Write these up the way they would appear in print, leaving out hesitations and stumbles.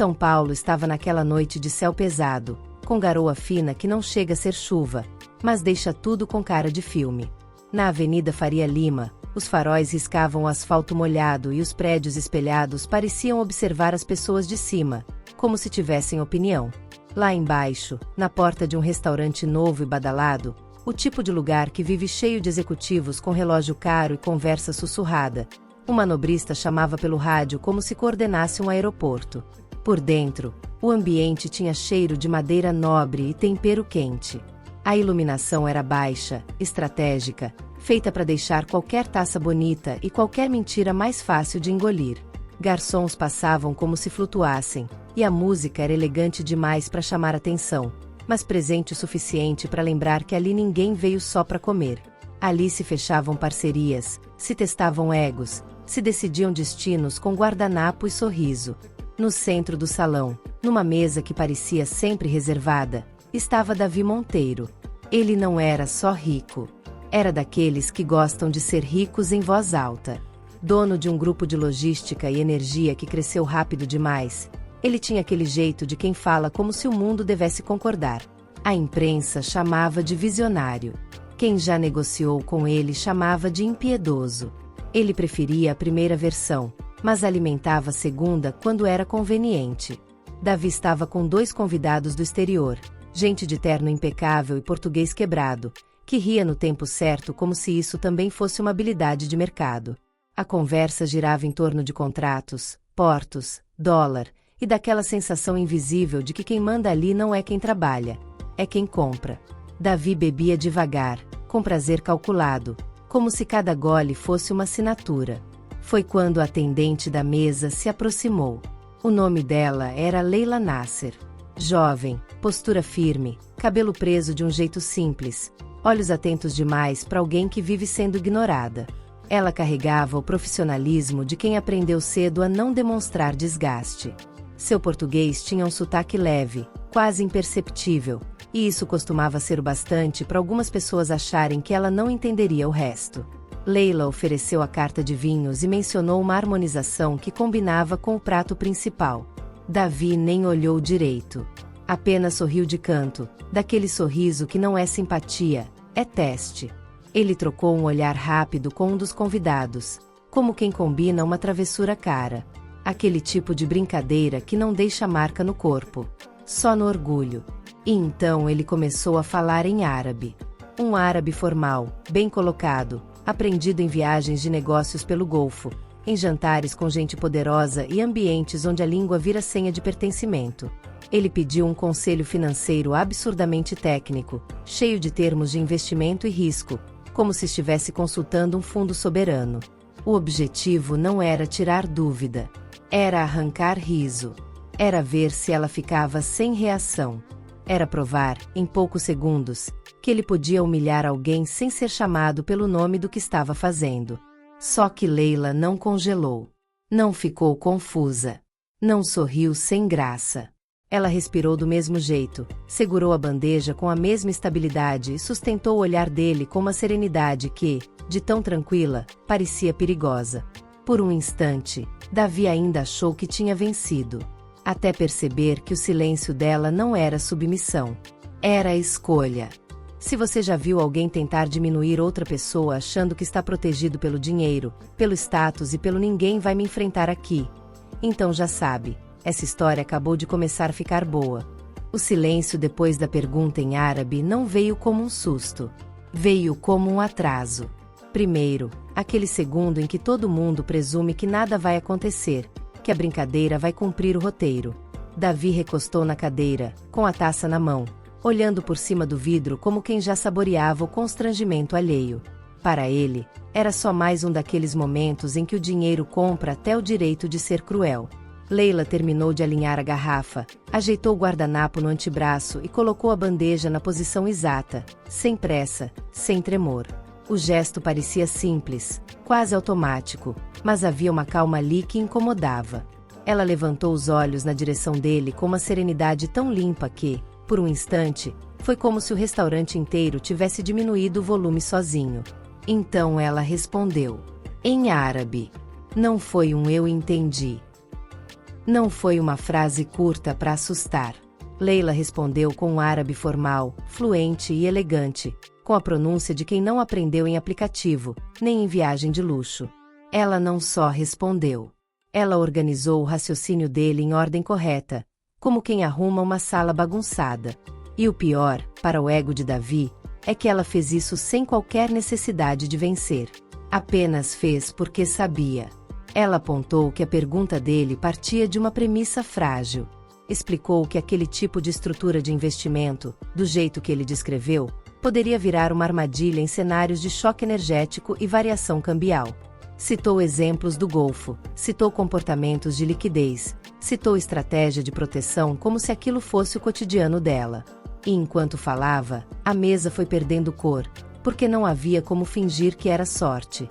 São Paulo estava naquela noite de céu pesado, com garoa fina que não chega a ser chuva, mas deixa tudo com cara de filme. Na Avenida Faria Lima, os faróis riscavam o asfalto molhado e os prédios espelhados pareciam observar as pessoas de cima, como se tivessem opinião. Lá embaixo, na porta de um restaurante novo e badalado, o tipo de lugar que vive cheio de executivos com relógio caro e conversa sussurrada, um manobrista chamava pelo rádio como se coordenasse um aeroporto. Por dentro, o ambiente tinha cheiro de madeira nobre e tempero quente. A iluminação era baixa, estratégica, feita para deixar qualquer taça bonita e qualquer mentira mais fácil de engolir. Garçons passavam como se flutuassem, e a música era elegante demais para chamar atenção, mas presente o suficiente para lembrar que ali ninguém veio só para comer. Ali se fechavam parcerias, se testavam egos, se decidiam destinos com guardanapo e sorriso. No centro do salão, numa mesa que parecia sempre reservada, estava Davi Monteiro. Ele não era só rico. Era daqueles que gostam de ser ricos em voz alta. Dono de um grupo de logística e energia que cresceu rápido demais, ele tinha aquele jeito de quem fala como se o mundo devesse concordar. A imprensa chamava de visionário. Quem já negociou com ele chamava de impiedoso. Ele preferia a primeira versão, mas alimentava a segunda quando era conveniente. Davi estava com 2 convidados do exterior, gente de terno impecável e português quebrado, que ria no tempo certo como se isso também fosse uma habilidade de mercado. A conversa girava em torno de contratos, portos, dólar, e daquela sensação invisível de que quem manda ali não é quem trabalha, é quem compra. Davi bebia devagar, com prazer calculado, como se cada gole fosse uma assinatura. Foi quando a atendente da mesa se aproximou. O nome dela era Leila Nasser. Jovem, postura firme, cabelo preso de um jeito simples, olhos atentos demais para alguém que vive sendo ignorada. Ela carregava o profissionalismo de quem aprendeu cedo a não demonstrar desgaste. Seu português tinha um sotaque leve, quase imperceptível, e isso costumava ser o bastante para algumas pessoas acharem que ela não entenderia o resto. Leila ofereceu a carta de vinhos e mencionou uma harmonização que combinava com o prato principal. Davi nem olhou direito. Apenas sorriu de canto, daquele sorriso que não é simpatia, é teste. Ele trocou um olhar rápido com um dos convidados, como quem combina uma travessura cara. Aquele tipo de brincadeira que não deixa marca no corpo, só no orgulho. E então ele começou a falar em árabe. Um árabe formal, bem colocado, aprendido em viagens de negócios pelo Golfo, em jantares com gente poderosa e ambientes onde a língua vira senha de pertencimento. Ele pediu um conselho financeiro absurdamente técnico, cheio de termos de investimento e risco, como se estivesse consultando um fundo soberano. O objetivo não era tirar dúvida. Era arrancar riso. Era ver se ela ficava sem reação. Era provar, em poucos segundos, que ele podia humilhar alguém sem ser chamado pelo nome do que estava fazendo. Só que Leila não congelou. Não ficou confusa. Não sorriu sem graça. Ela respirou do mesmo jeito, segurou a bandeja com a mesma estabilidade e sustentou o olhar dele com uma serenidade que, de tão tranquila, parecia perigosa. Por um instante, Davi ainda achou que tinha vencido. Até perceber que o silêncio dela não era submissão. Era a escolha. Se você já viu alguém tentar diminuir outra pessoa achando que está protegido pelo dinheiro, pelo status e pelo ninguém vai me enfrentar aqui, então já sabe, essa história acabou de começar a ficar boa. O silêncio depois da pergunta em árabe não veio como um susto. Veio como um atraso. Primeiro, aquele segundo em que todo mundo presume que nada vai acontecer, que a brincadeira vai cumprir o roteiro. Davi recostou na cadeira, com a taça na mão, olhando por cima do vidro como quem já saboreava o constrangimento alheio. Para ele, era só mais um daqueles momentos em que o dinheiro compra até o direito de ser cruel. Leila terminou de alinhar a garrafa, ajeitou o guardanapo no antebraço e colocou a bandeja na posição exata, sem pressa, sem tremor. O gesto parecia simples, quase automático, mas havia uma calma ali que incomodava. Ela levantou os olhos na direção dele com uma serenidade tão limpa que, por um instante, foi como se o restaurante inteiro tivesse diminuído o volume sozinho. Então ela respondeu, em árabe. Não foi um eu entendi. Não foi uma frase curta para assustar. Leila respondeu com um árabe formal, fluente e elegante, com a pronúncia de quem não aprendeu em aplicativo, nem em viagem de luxo. Ela não só respondeu. Ela organizou o raciocínio dele em ordem correta, como quem arruma uma sala bagunçada. E o pior, para o ego de Davi, é que ela fez isso sem qualquer necessidade de vencer. Apenas fez porque sabia. Ela apontou que a pergunta dele partia de uma premissa frágil. Explicou que aquele tipo de estrutura de investimento, do jeito que ele descreveu, poderia virar uma armadilha em cenários de choque energético e variação cambial. Citou exemplos do Golfo, citou comportamentos de liquidez, citou estratégia de proteção como se aquilo fosse o cotidiano dela. E enquanto falava, a mesa foi perdendo cor, porque não havia como fingir que era sorte.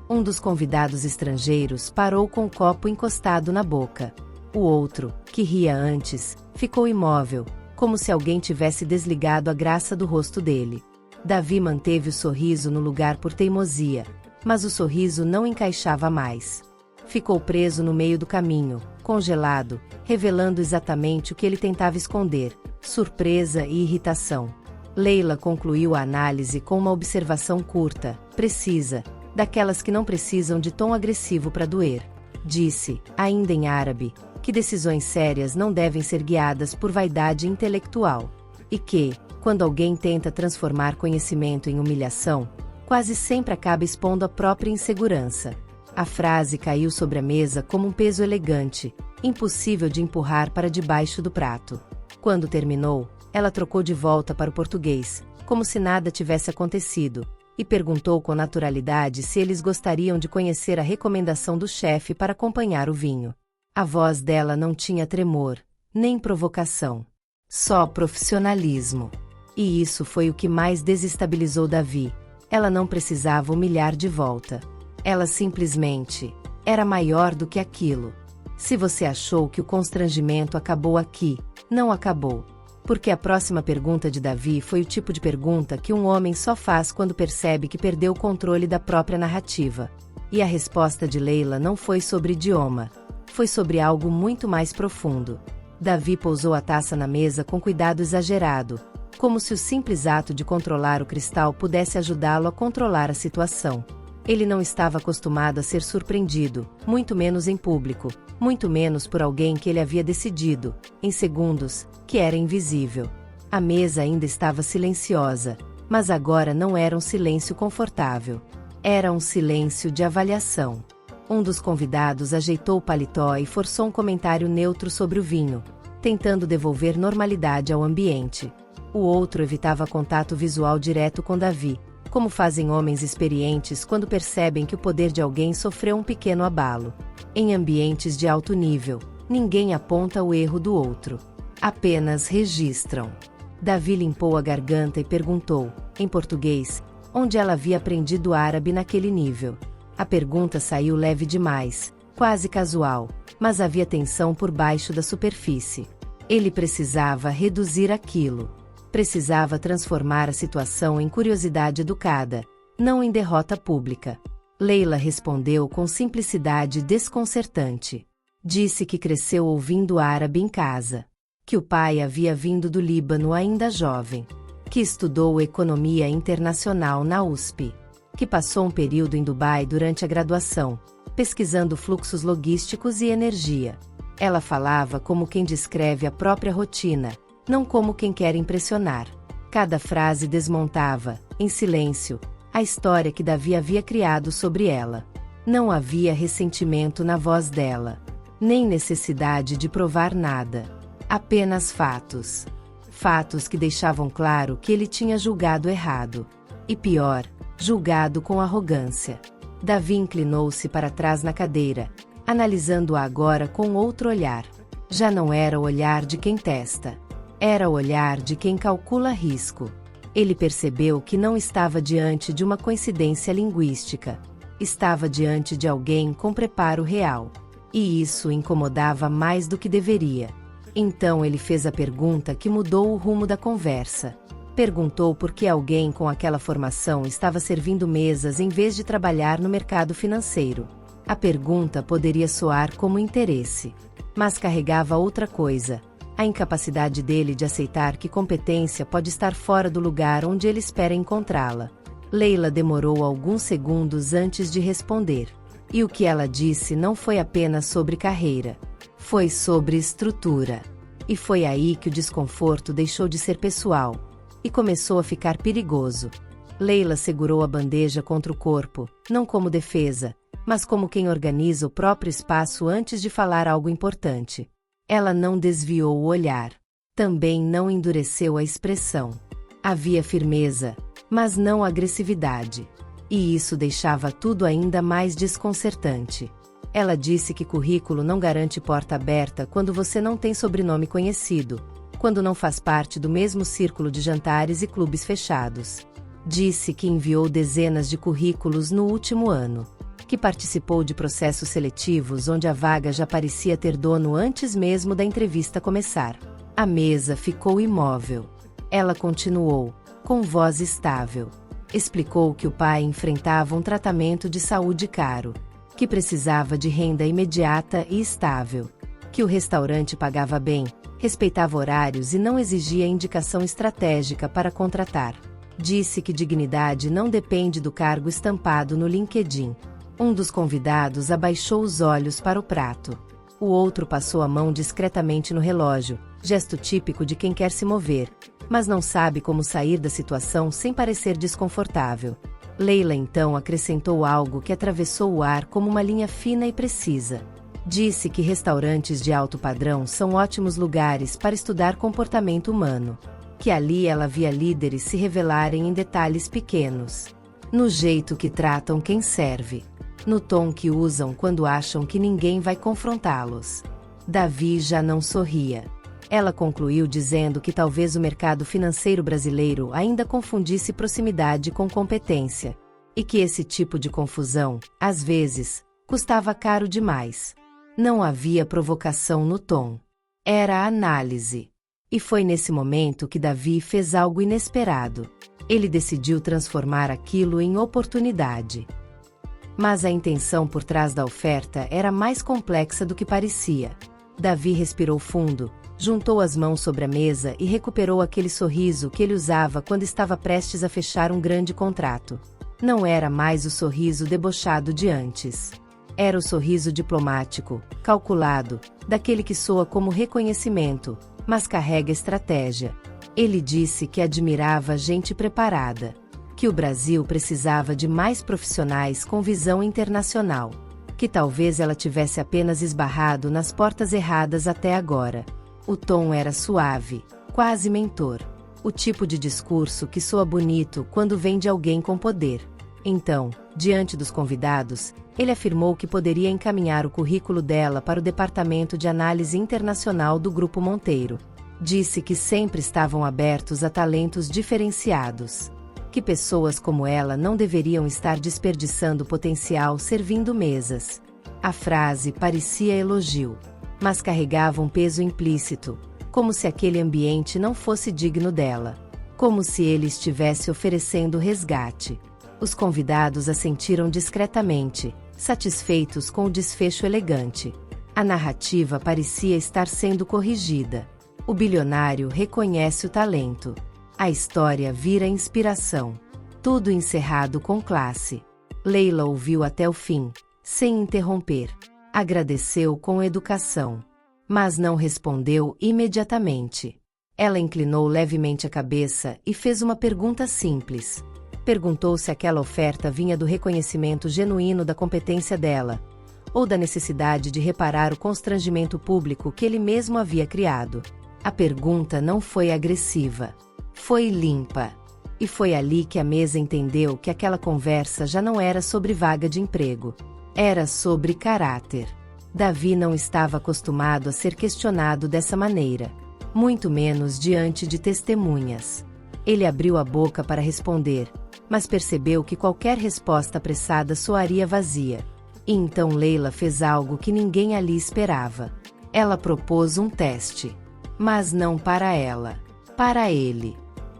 Um dos convidados estrangeiros parou com o copo encostado na boca. O outro, que ria antes, ficou imóvel, como se alguém tivesse desligado a graça do rosto dele. Davi manteve o sorriso no lugar por teimosia, mas o sorriso não encaixava mais. Ficou preso no meio do caminho, congelado, revelando exatamente o que ele tentava esconder: surpresa e irritação. Leila concluiu a análise com uma observação curta, precisa, daquelas que não precisam de tom agressivo para doer. Disse, ainda em árabe, que decisões sérias não devem ser guiadas por vaidade intelectual. E que, quando alguém tenta transformar conhecimento em humilhação, quase sempre acaba expondo a própria insegurança. A frase caiu sobre a mesa como um peso elegante, impossível de empurrar para debaixo do prato. Quando terminou, ela trocou de volta para o português, como se nada tivesse acontecido, e perguntou com naturalidade se eles gostariam de conhecer a recomendação do chefe para acompanhar o vinho. A voz dela não tinha tremor, nem provocação. Só profissionalismo. E isso foi o que mais desestabilizou Davi. Ela não precisava humilhar de volta. Ela simplesmente era maior do que aquilo. Se você achou que o constrangimento acabou aqui, não acabou. Porque a próxima pergunta de Davi foi o tipo de pergunta que um homem só faz quando percebe que perdeu o controle da própria narrativa. E a resposta de Leila não foi sobre idioma. Foi sobre algo muito mais profundo. Davi pousou a taça na mesa com cuidado exagerado, como se o simples ato de controlar o cristal pudesse ajudá-lo a controlar a situação. Ele não estava acostumado a ser surpreendido, muito menos em público, muito menos por alguém que ele havia decidido, em segundos, que era invisível. A mesa ainda estava silenciosa, mas agora não era um silêncio confortável. Era um silêncio de avaliação. Um dos convidados ajeitou o paletó e forçou um comentário neutro sobre o vinho, tentando devolver normalidade ao ambiente. O outro evitava contato visual direto com Davi, como fazem homens experientes quando percebem que o poder de alguém sofreu um pequeno abalo. Em ambientes de alto nível, ninguém aponta o erro do outro. Apenas registram. Davi limpou a garganta e perguntou, em português, onde ela havia aprendido árabe naquele nível. A pergunta saiu leve demais, quase casual, mas havia tensão por baixo da superfície. Ele precisava reduzir aquilo. Precisava transformar a situação em curiosidade educada, não em derrota pública. Leila respondeu com simplicidade desconcertante. Disse que cresceu ouvindo árabe em casa. Que o pai havia vindo do Líbano ainda jovem. Que estudou economia internacional na USP. Que passou um período em Dubai durante a graduação, pesquisando fluxos logísticos e energia. Ela falava como quem descreve a própria rotina, não como quem quer impressionar. Cada frase desmontava, em silêncio, a história que Davi havia criado sobre ela. Não havia ressentimento na voz dela, nem necessidade de provar nada. Apenas fatos. Fatos que deixavam claro que ele tinha julgado errado. E pior, julgado com arrogância. Davi inclinou-se para trás na cadeira, analisando-a agora com outro olhar. Já não era o olhar de quem testa. Era o olhar de quem calcula risco. Ele percebeu que não estava diante de uma coincidência linguística. Estava diante de alguém com preparo real. E isso o incomodava mais do que deveria. Então ele fez a pergunta que mudou o rumo da conversa. Perguntou por que alguém com aquela formação estava servindo mesas em vez de trabalhar no mercado financeiro. A pergunta poderia soar como interesse, mas carregava outra coisa: a incapacidade dele de aceitar que competência pode estar fora do lugar onde ele espera encontrá-la. Leila demorou alguns segundos antes de responder. E o que ela disse não foi apenas sobre carreira. Foi sobre estrutura. E foi aí que o desconforto deixou de ser pessoal e começou a ficar perigoso. Leila segurou a bandeja contra o corpo, não como defesa, mas como quem organiza o próprio espaço antes de falar algo importante. Ela não desviou o olhar. Também não endureceu a expressão. Havia firmeza, mas não agressividade. E isso deixava tudo ainda mais desconcertante. Ela disse que currículo não garante porta aberta quando você não tem sobrenome conhecido, quando não faz parte do mesmo círculo de jantares e clubes fechados. Disse que enviou dezenas de currículos no último ano, que participou de processos seletivos onde a vaga já parecia ter dono antes mesmo da entrevista começar. A mesa ficou imóvel. Ela continuou, com voz estável. Explicou que o pai enfrentava um tratamento de saúde caro, que precisava de renda imediata e estável, que o restaurante pagava bem, respeitava horários e não exigia indicação estratégica para contratar. Disse que dignidade não depende do cargo estampado no LinkedIn. Um dos convidados abaixou os olhos para o prato. O outro passou a mão discretamente no relógio, gesto típico de quem quer se mover, mas não sabe como sair da situação sem parecer desconfortável. Leila então acrescentou algo que atravessou o ar como uma linha fina e precisa. Disse que restaurantes de alto padrão são ótimos lugares para estudar comportamento humano, que ali ela via líderes se revelarem em detalhes pequenos, no jeito que tratam quem serve, no tom que usam quando acham que ninguém vai confrontá-los. Davi já não sorria. Ela concluiu dizendo que talvez o mercado financeiro brasileiro ainda confundisse proximidade com competência, e que esse tipo de confusão, às vezes, custava caro demais. Não havia provocação no tom. Era análise. E foi nesse momento que Davi fez algo inesperado. Ele decidiu transformar aquilo em oportunidade. Mas a intenção por trás da oferta era mais complexa do que parecia. Davi respirou fundo, juntou as mãos sobre a mesa e recuperou aquele sorriso que ele usava quando estava prestes a fechar um grande contrato. Não era mais o sorriso debochado de antes. Era o sorriso diplomático, calculado, daquele que soa como reconhecimento, mas carrega estratégia. Ele disse que admirava gente preparada, que o Brasil precisava de mais profissionais com visão internacional, que talvez ela tivesse apenas esbarrado nas portas erradas até agora. O tom era suave, quase mentor. O tipo de discurso que soa bonito quando vem de alguém com poder. Então, diante dos convidados, ele afirmou que poderia encaminhar o currículo dela para o Departamento de Análise Internacional do Grupo Monteiro. Disse que sempre estavam abertos a talentos diferenciados, que pessoas como ela não deveriam estar desperdiçando potencial servindo mesas. A frase parecia elogio, mas carregava um peso implícito, como se aquele ambiente não fosse digno dela, como se ele estivesse oferecendo resgate. Os convidados assentiram discretamente, satisfeitos com o desfecho elegante. A narrativa parecia estar sendo corrigida. O bilionário reconhece o talento. A história vira inspiração. Tudo encerrado com classe. Leila ouviu até o fim, sem interromper. Agradeceu com educação, mas não respondeu imediatamente. Ela inclinou levemente a cabeça e fez uma pergunta simples. Perguntou se aquela oferta vinha do reconhecimento genuíno da competência dela, ou da necessidade de reparar o constrangimento público que ele mesmo havia criado. A pergunta não foi agressiva. Foi limpa. E foi ali que a mesa entendeu que aquela conversa já não era sobre vaga de emprego. Era sobre caráter. Davi não estava acostumado a ser questionado dessa maneira, muito menos diante de testemunhas. Ele abriu a boca para responder, mas percebeu que qualquer resposta apressada soaria vazia. E então Leila fez algo que ninguém ali esperava. Ela propôs um teste. Mas não para ela. Para ele.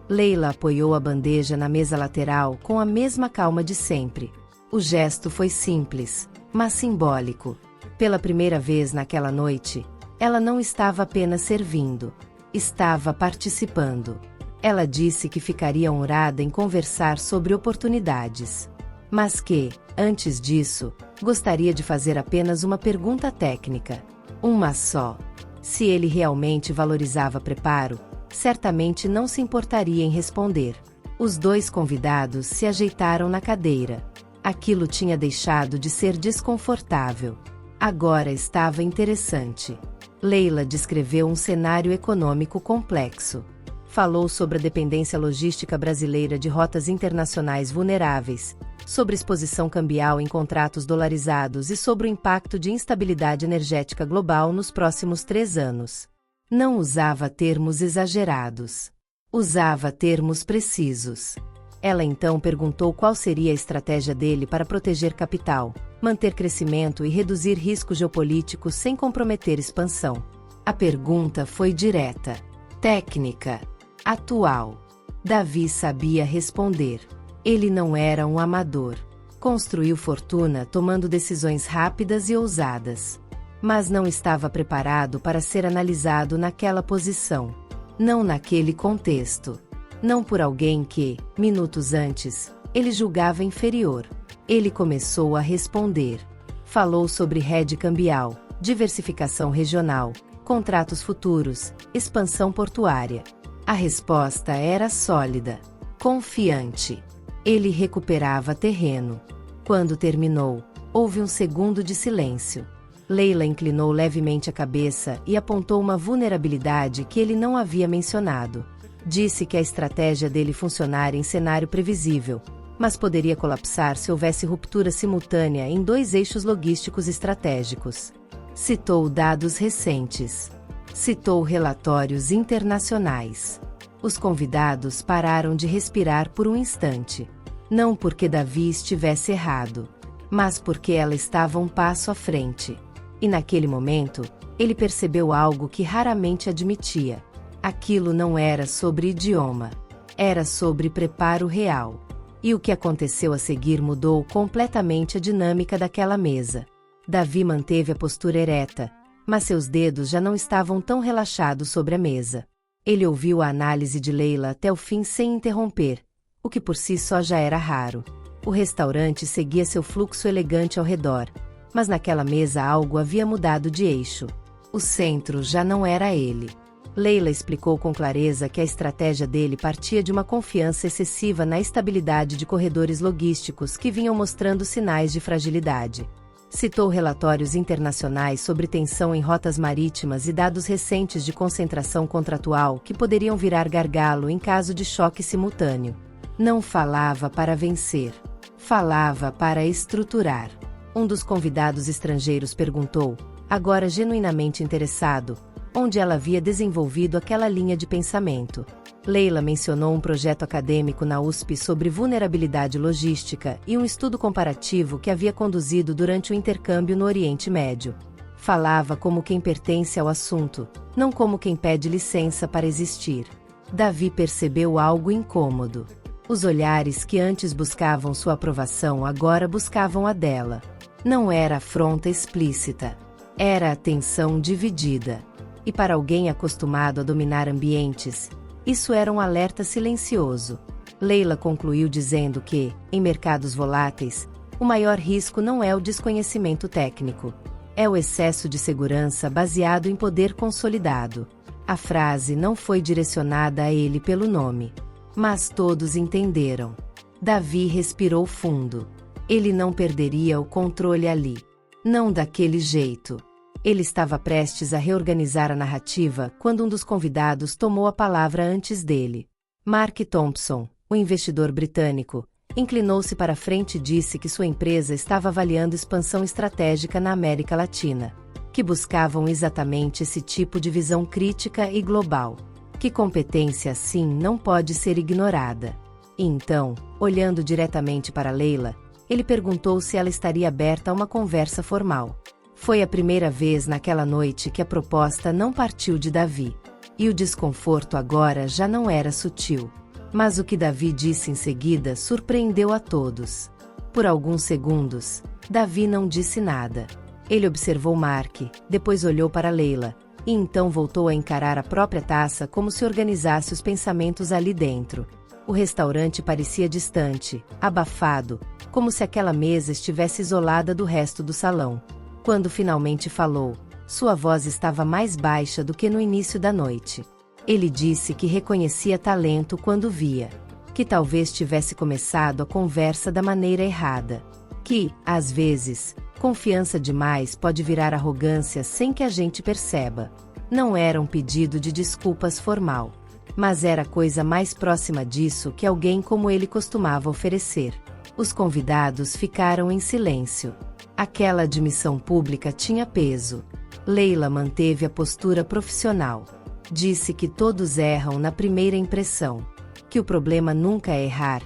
Leila apoiou a bandeja na mesa lateral com a mesma calma de sempre. O gesto foi simples, mas simbólico. Pela primeira vez naquela noite, ela não estava apenas servindo, estava participando. Ela disse que ficaria honrada em conversar sobre oportunidades, mas que, antes disso, gostaria de fazer apenas uma pergunta técnica. Uma só. Se ele realmente valorizava preparo, certamente não se importaria em responder. Os dois convidados se ajeitaram na cadeira. Aquilo tinha deixado de ser desconfortável. Agora estava interessante. Leila descreveu um cenário econômico complexo. Falou sobre a dependência logística brasileira de rotas internacionais vulneráveis, sobre exposição cambial em contratos dolarizados e sobre o impacto de instabilidade energética global nos próximos 3 anos. Não usava termos exagerados. Usava termos precisos. Ela então perguntou qual seria a estratégia dele para proteger capital, manter crescimento e reduzir riscos geopolíticos sem comprometer expansão. A pergunta foi direta, técnica, atual. Davi sabia responder. Ele não era um amador. Construiu fortuna tomando decisões rápidas e ousadas. Mas não estava preparado para ser analisado naquela posição. Não naquele contexto. Não por alguém que, minutos antes, ele julgava inferior. Ele começou a responder. Falou sobre hedge cambial, diversificação regional, contratos futuros, expansão portuária. A resposta era sólida, confiante. Ele recuperava terreno. Quando terminou, houve um segundo de silêncio. Leila inclinou levemente a cabeça e apontou uma vulnerabilidade que ele não havia mencionado. Disse que a estratégia dele funcionaria em cenário previsível, mas poderia colapsar se houvesse ruptura simultânea em 2 eixos logísticos estratégicos. Citou dados recentes. Citou relatórios internacionais. Os convidados pararam de respirar por um instante. Não porque Davi estivesse errado, mas porque ela estava um passo à frente. E naquele momento, ele percebeu algo que raramente admitia. Aquilo não era sobre idioma. Era sobre preparo real. E o que aconteceu a seguir mudou completamente a dinâmica daquela mesa. Davi manteve a postura ereta, mas seus dedos já não estavam tão relaxados sobre a mesa. Ele ouviu a análise de Leila até o fim sem interromper, o que por si só já era raro. O restaurante seguia seu fluxo elegante ao redor, mas naquela mesa algo havia mudado de eixo. O centro já não era ele. Leila explicou com clareza que a estratégia dele partia de uma confiança excessiva na estabilidade de corredores logísticos que vinham mostrando sinais de fragilidade. Citou relatórios internacionais sobre tensão em rotas marítimas e dados recentes de concentração contratual que poderiam virar gargalo em caso de choque simultâneo. Não falava para vencer. Falava para estruturar. Um dos convidados estrangeiros perguntou, agora genuinamente interessado, onde ela havia desenvolvido aquela linha de pensamento. Leila mencionou um projeto acadêmico na USP sobre vulnerabilidade logística e um estudo comparativo que havia conduzido durante o intercâmbio no Oriente Médio. Falava como quem pertence ao assunto, não como quem pede licença para existir. Davi percebeu algo incômodo. Os olhares que antes buscavam sua aprovação agora buscavam a dela. Não era afronta explícita. Era atenção dividida. E para alguém acostumado a dominar ambientes, isso era um alerta silencioso. Leila concluiu dizendo que, em mercados voláteis, o maior risco não é o desconhecimento técnico. É o excesso de segurança baseado em poder consolidado. A frase não foi direcionada a ele pelo nome. Mas todos entenderam. Davi respirou fundo. Ele não perderia o controle ali. Não daquele jeito. Ele estava prestes a reorganizar a narrativa quando um dos convidados tomou a palavra antes dele. Mark Thompson, o investidor britânico, inclinou-se para a frente e disse que sua empresa estava avaliando expansão estratégica na América Latina, que buscavam exatamente esse tipo de visão crítica e global. Que competência assim não pode ser ignorada. E então, olhando diretamente para Leila, ele perguntou se ela estaria aberta a uma conversa formal. Foi a primeira vez naquela noite que a proposta não partiu de Davi. E o desconforto agora já não era sutil. Mas o que Davi disse em seguida surpreendeu a todos. Por alguns segundos, Davi não disse nada. Ele observou Mark, depois olhou para Leila, e então voltou a encarar a própria taça como se organizasse os pensamentos ali dentro. O restaurante parecia distante, abafado, como se aquela mesa estivesse isolada do resto do salão. Quando finalmente falou, sua voz estava mais baixa do que no início da noite. Ele disse que reconhecia talento quando via, que talvez tivesse começado a conversa da maneira errada, que, às vezes, confiança demais pode virar arrogância sem que a gente perceba. Não era um pedido de desculpas formal, mas era a coisa mais próxima disso que alguém como ele costumava oferecer. Os convidados ficaram em silêncio. Aquela admissão pública tinha peso. Leila manteve a postura profissional. Disse que todos erram na primeira impressão, que o problema nunca é errar,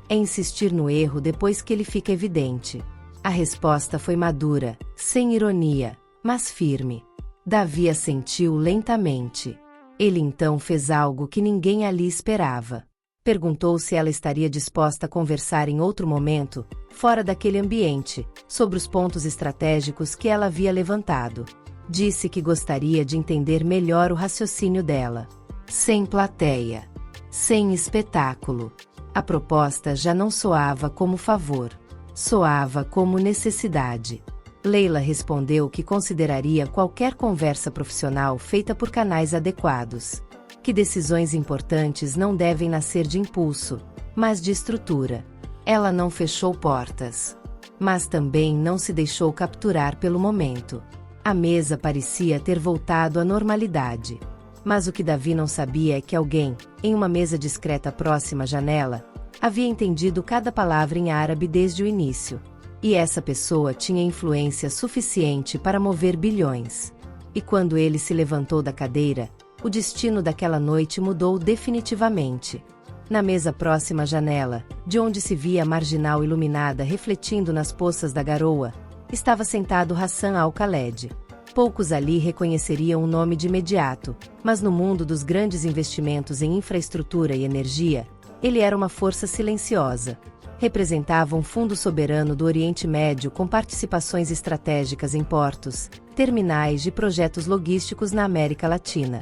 é insistir no erro depois que ele fica evidente. A resposta foi madura, sem ironia, mas firme. Davi assentiu lentamente. Ele então fez algo que ninguém ali esperava. Perguntou se ela estaria disposta a conversar em outro momento, fora daquele ambiente, sobre os pontos estratégicos que ela havia levantado. Disse que gostaria de entender melhor o raciocínio dela. Sem plateia. Sem espetáculo. A proposta já não soava como favor. Soava como necessidade. Leila respondeu que consideraria qualquer conversa profissional feita por canais adequados. Que decisões importantes não devem nascer de impulso, mas de estrutura. Ela não fechou portas. Mas também não se deixou capturar pelo momento. A mesa parecia ter voltado à normalidade. Mas o que Davi não sabia é que alguém, em uma mesa discreta próxima à janela, havia entendido cada palavra em árabe desde o início. E essa pessoa tinha influência suficiente para mover bilhões. E quando ele se levantou da cadeira, o destino daquela noite mudou definitivamente. Na mesa próxima à janela, de onde se via a marginal iluminada refletindo nas poças da garoa, estava sentado Hassan Al-Khaled. Poucos ali reconheceriam o nome de imediato, mas no mundo dos grandes investimentos em infraestrutura e energia, ele era uma força silenciosa. Representava um fundo soberano do Oriente Médio com participações estratégicas em portos, terminais e projetos logísticos na América Latina.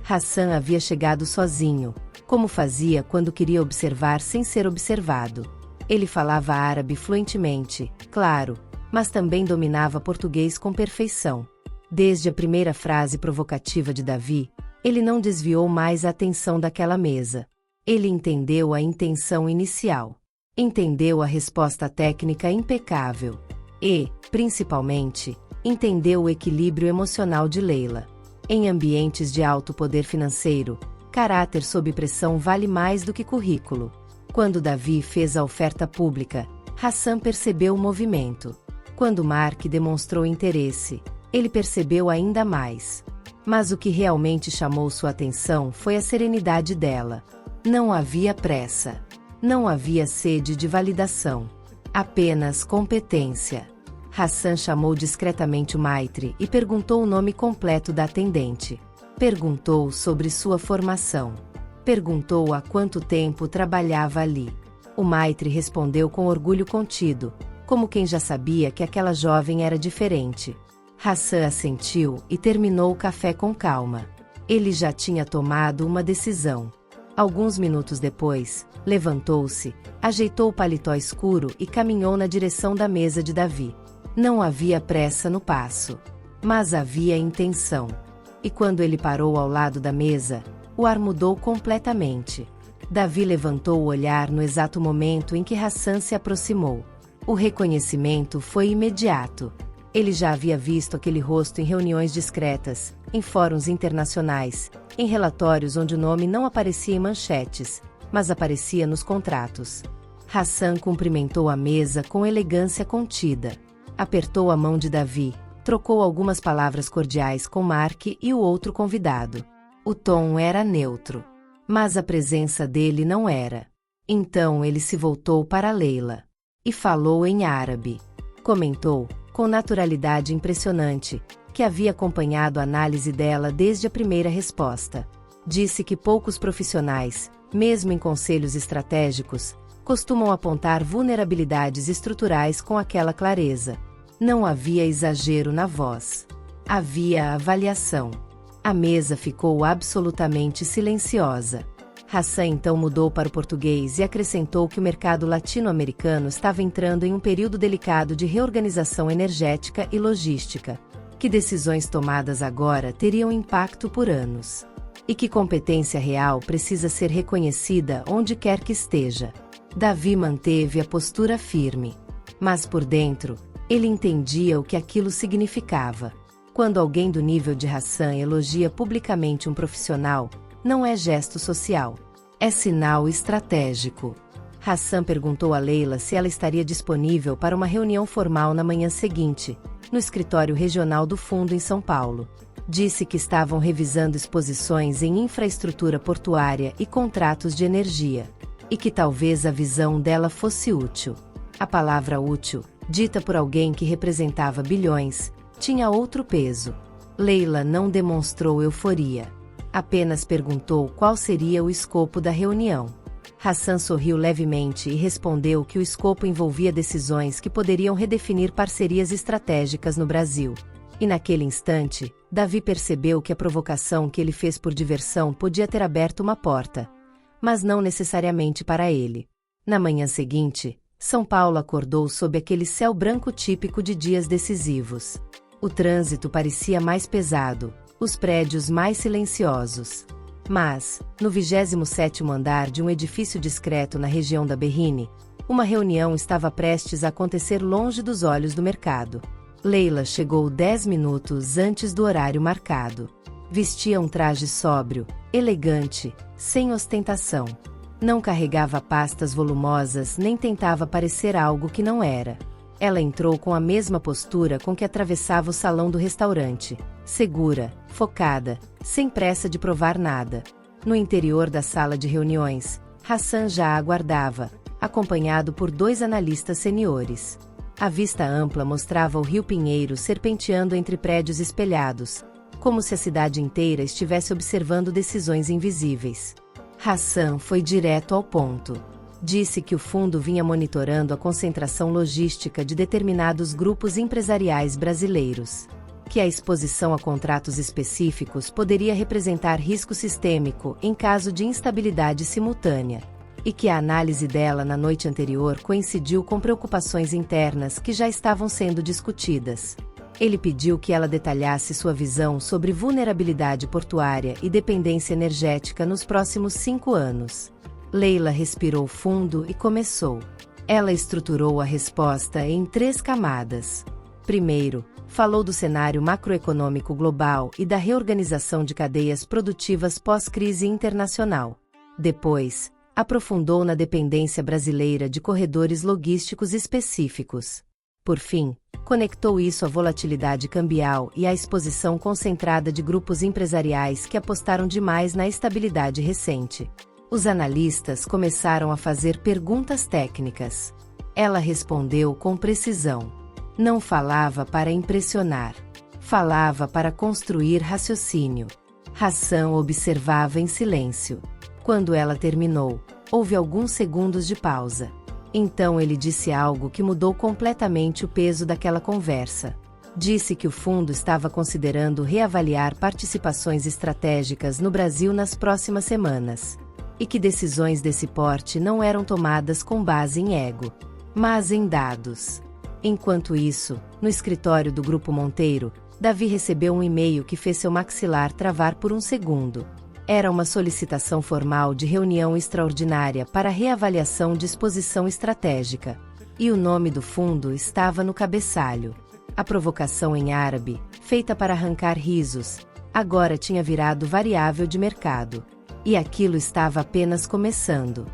Hassan havia chegado sozinho, como fazia quando queria observar sem ser observado. Ele falava árabe fluentemente, claro, mas também dominava português com perfeição. Desde a primeira frase provocativa de Davi, ele não desviou mais a atenção daquela mesa. Ele entendeu a intenção inicial. Entendeu a resposta técnica impecável. E, principalmente, entendeu o equilíbrio emocional de Leila. Em ambientes de alto poder financeiro, caráter sob pressão vale mais do que currículo. Quando Davi fez a oferta pública, Hassan percebeu o movimento. Quando Mark demonstrou interesse, ele percebeu ainda mais. Mas o que realmente chamou sua atenção foi a serenidade dela. Não havia pressa. Não havia sede de validação. Apenas competência. Hassan chamou discretamente o maitre e perguntou o nome completo da atendente. Perguntou sobre sua formação. Perguntou há quanto tempo trabalhava ali. O maitre respondeu com orgulho contido, como quem já sabia que aquela jovem era diferente. Hassan assentiu e terminou o café com calma. Ele já tinha tomado uma decisão. Alguns minutos depois, levantou-se, ajeitou o paletó escuro e caminhou na direção da mesa de Davi. Não havia pressa no passo, mas havia intenção. E quando ele parou ao lado da mesa, o ar mudou completamente. Davi levantou o olhar no exato momento em que Hassan se aproximou. O reconhecimento foi imediato. Ele já havia visto aquele rosto em reuniões discretas, em fóruns internacionais, em relatórios onde o nome não aparecia em manchetes, mas aparecia nos contratos. Hassan cumprimentou a mesa com elegância contida. Apertou a mão de Davi, trocou algumas palavras cordiais com Mark e o outro convidado. O tom era neutro, mas a presença dele não era. Então ele se voltou para Leila e falou em árabe. Comentou, com naturalidade impressionante, que havia acompanhado a análise dela desde a primeira resposta. Disse que poucos profissionais, mesmo em conselhos estratégicos, costumam apontar vulnerabilidades estruturais com aquela clareza. Não havia exagero na voz. Havia avaliação. A mesa ficou absolutamente silenciosa. Hassan então mudou para o português e acrescentou que o mercado latino-americano estava entrando em um período delicado de reorganização energética e logística, que decisões tomadas agora teriam impacto por anos, e que competência real precisa ser reconhecida onde quer que esteja. Davi manteve a postura firme, mas por dentro, ele entendia o que aquilo significava. Quando alguém do nível de Hassan elogia publicamente um profissional, não é gesto social, é sinal estratégico. Hassan perguntou a Leila se ela estaria disponível para uma reunião formal na manhã seguinte, no escritório regional do fundo em São Paulo. Disse que estavam revisando exposições em infraestrutura portuária e contratos de energia, e que talvez a visão dela fosse útil. A palavra útil, dita por alguém que representava bilhões, tinha outro peso. Leila não demonstrou euforia. Apenas perguntou qual seria o escopo da reunião. Hassan sorriu levemente e respondeu que o escopo envolvia decisões que poderiam redefinir parcerias estratégicas no Brasil. E naquele instante, Davi percebeu que a provocação que ele fez por diversão podia ter aberto uma porta, mas não necessariamente para ele. Na manhã seguinte, São Paulo acordou sob aquele céu branco típico de dias decisivos. O trânsito parecia mais pesado, os prédios mais silenciosos. Mas, no 27º andar de um edifício discreto na região da Berrini, uma reunião estava prestes a acontecer longe dos olhos do mercado. Leila chegou 10 minutos antes do horário marcado. Vestia um traje sóbrio, elegante, sem ostentação. Não carregava pastas volumosas nem tentava parecer algo que não era. Ela entrou com a mesma postura com que atravessava o salão do restaurante, segura, focada, sem pressa de provar nada. No interior da sala de reuniões, Hassan já a aguardava, acompanhado por 2 analistas seniores. A vista ampla mostrava o Rio Pinheiro serpenteando entre prédios espelhados, como se a cidade inteira estivesse observando decisões invisíveis. Hassan foi direto ao ponto. Disse que o fundo vinha monitorando a concentração logística de determinados grupos empresariais brasileiros, que a exposição a contratos específicos poderia representar risco sistêmico em caso de instabilidade simultânea, e que a análise dela na noite anterior coincidiu com preocupações internas que já estavam sendo discutidas. Ele pediu que ela detalhasse sua visão sobre vulnerabilidade portuária e dependência energética nos próximos 5 anos. Leila respirou fundo e começou. Ela estruturou a resposta em 3 camadas. Primeiro, falou do cenário macroeconômico global e da reorganização de cadeias produtivas pós-crise internacional. Depois, aprofundou na dependência brasileira de corredores logísticos específicos. Por fim, conectou isso à volatilidade cambial e à exposição concentrada de grupos empresariais que apostaram demais na estabilidade recente. Os analistas começaram a fazer perguntas técnicas. Ela respondeu com precisão. Não falava para impressionar. Falava para construir raciocínio. Hassan observava em silêncio. Quando ela terminou, houve alguns segundos de pausa. Então ele disse algo que mudou completamente o peso daquela conversa. Disse que o fundo estava considerando reavaliar participações estratégicas no Brasil nas próximas semanas. E que decisões desse porte não eram tomadas com base em ego, mas em dados. Enquanto isso, no escritório do Grupo Monteiro, Davi recebeu um e-mail que fez seu maxilar travar por um segundo. Era uma solicitação formal de reunião extraordinária para reavaliação de exposição estratégica. E o nome do fundo estava no cabeçalho. A provocação em árabe, feita para arrancar risos, agora tinha virado variável de mercado. E aquilo estava apenas começando.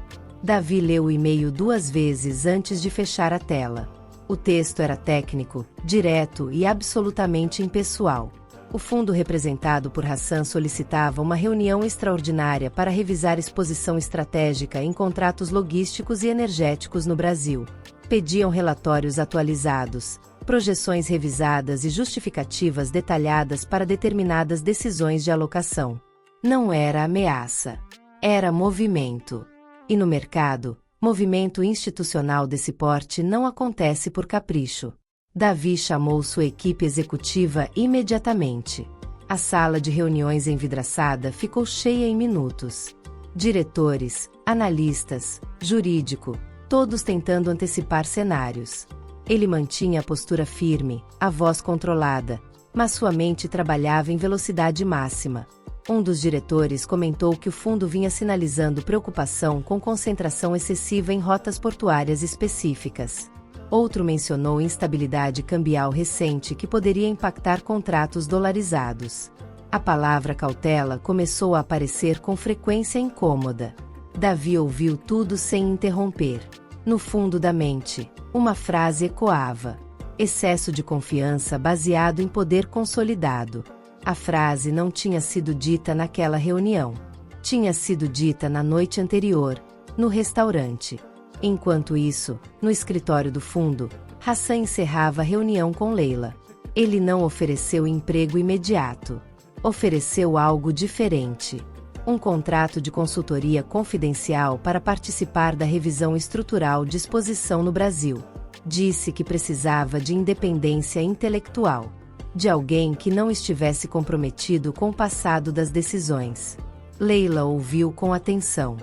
Davi leu o e-mail 2 vezes antes de fechar a tela. O texto era técnico, direto e absolutamente impessoal. O fundo representado por Hassan solicitava uma reunião extraordinária para revisar exposição estratégica em contratos logísticos e energéticos no Brasil. Pediam relatórios atualizados, projeções revisadas e justificativas detalhadas para determinadas decisões de alocação. Não era ameaça. Era movimento. E no mercado, Movimento institucional desse porte não acontece por capricho. Davi chamou sua equipe executiva imediatamente. A sala de reuniões envidraçada ficou cheia em minutos. Diretores, analistas, jurídico, todos tentando antecipar cenários. Ele mantinha a postura firme, a voz controlada, mas sua mente trabalhava em velocidade máxima. Um dos diretores comentou que o fundo vinha sinalizando preocupação com concentração excessiva em rotas portuárias específicas. Outro mencionou instabilidade cambial recente que poderia impactar contratos dolarizados. A palavra cautela começou a aparecer com frequência incômoda. Davi ouviu tudo sem interromper. No fundo da mente, uma frase ecoava: excesso de confiança baseado em poder consolidado. A frase não tinha sido dita naquela reunião. Tinha sido dita na noite anterior, no restaurante. Enquanto isso, no escritório do fundo, Hassan encerrava a reunião com Leila. Ele não ofereceu emprego imediato. Ofereceu algo diferente. Um contrato de consultoria confidencial para participar da revisão estrutural de exposição no Brasil. Disse que precisava de independência intelectual. De alguém que não estivesse comprometido com o passado das decisões. Leila ouviu com atenção.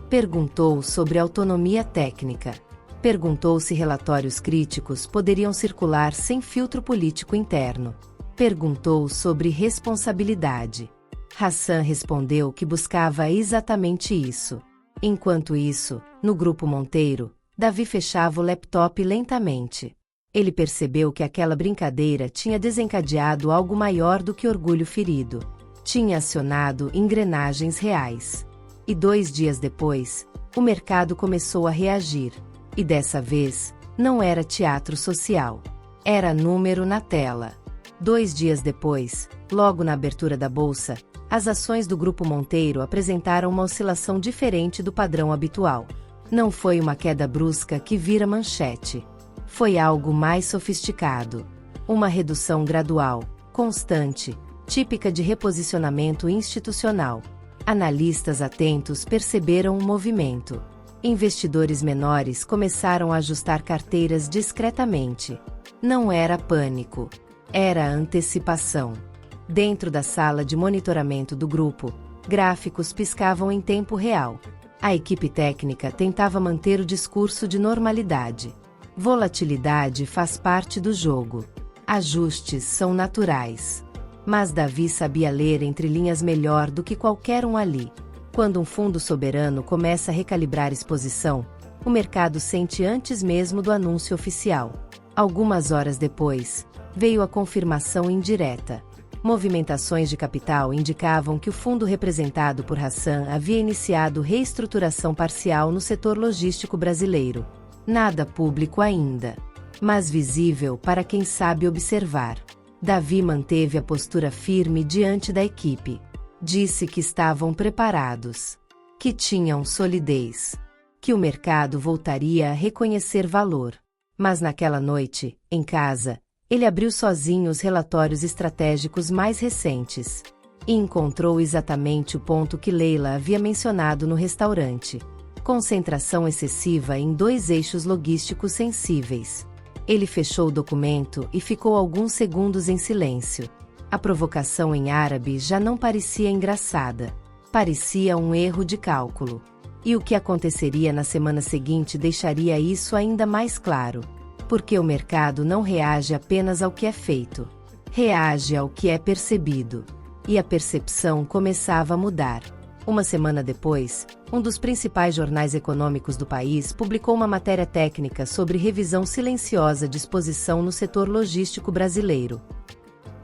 Perguntou sobre autonomia técnica. Perguntou se relatórios críticos poderiam circular sem filtro político interno. Perguntou sobre responsabilidade. Hassan respondeu que buscava exatamente isso. Enquanto isso, no Grupo Monteiro, Davi fechava o laptop lentamente. Ele percebeu que aquela brincadeira tinha desencadeado algo maior do que orgulho ferido. Tinha acionado engrenagens reais. E 2 dias depois, o mercado começou a reagir. E dessa vez, não era teatro social. Era número na tela. 2 dias depois, logo na abertura da bolsa, as ações do Grupo Monteiro apresentaram uma oscilação diferente do padrão habitual. Não foi uma queda brusca que vira manchete. Foi algo mais sofisticado. Uma redução gradual, constante, típica de reposicionamento institucional. Analistas atentos perceberam o movimento. Investidores menores começaram a ajustar carteiras discretamente. Não era pânico. Era antecipação. Dentro da sala de monitoramento do grupo, gráficos piscavam em tempo real. A equipe técnica tentava manter o discurso de normalidade. Volatilidade faz parte do jogo. Ajustes são naturais. Mas Davi sabia ler entre linhas melhor do que qualquer um ali. Quando um fundo soberano começa a recalibrar exposição, o mercado sente antes mesmo do anúncio oficial. Algumas horas depois, veio a confirmação indireta. Movimentações de capital indicavam que o fundo representado por Hassan havia iniciado reestruturação parcial no setor logístico brasileiro. Nada público ainda, mas visível para quem sabe observar. Davi manteve a postura firme diante da equipe. Disse que estavam preparados, que tinham solidez, que o mercado voltaria a reconhecer valor. Mas naquela noite, em casa, ele abriu sozinho os relatórios estratégicos mais recentes e encontrou exatamente o ponto que Leila havia mencionado no restaurante. Concentração excessiva em 2 eixos logísticos sensíveis. Ele fechou o documento e ficou alguns segundos em silêncio. A provocação em árabe já não parecia engraçada. Parecia um erro de cálculo. E o que aconteceria na semana seguinte deixaria isso ainda mais claro. Porque o mercado não reage apenas ao que é feito. Reage ao que é percebido. E a percepção começava a mudar. Uma semana depois, um dos principais jornais econômicos do país publicou uma matéria técnica sobre revisão silenciosa de exposição no setor logístico brasileiro.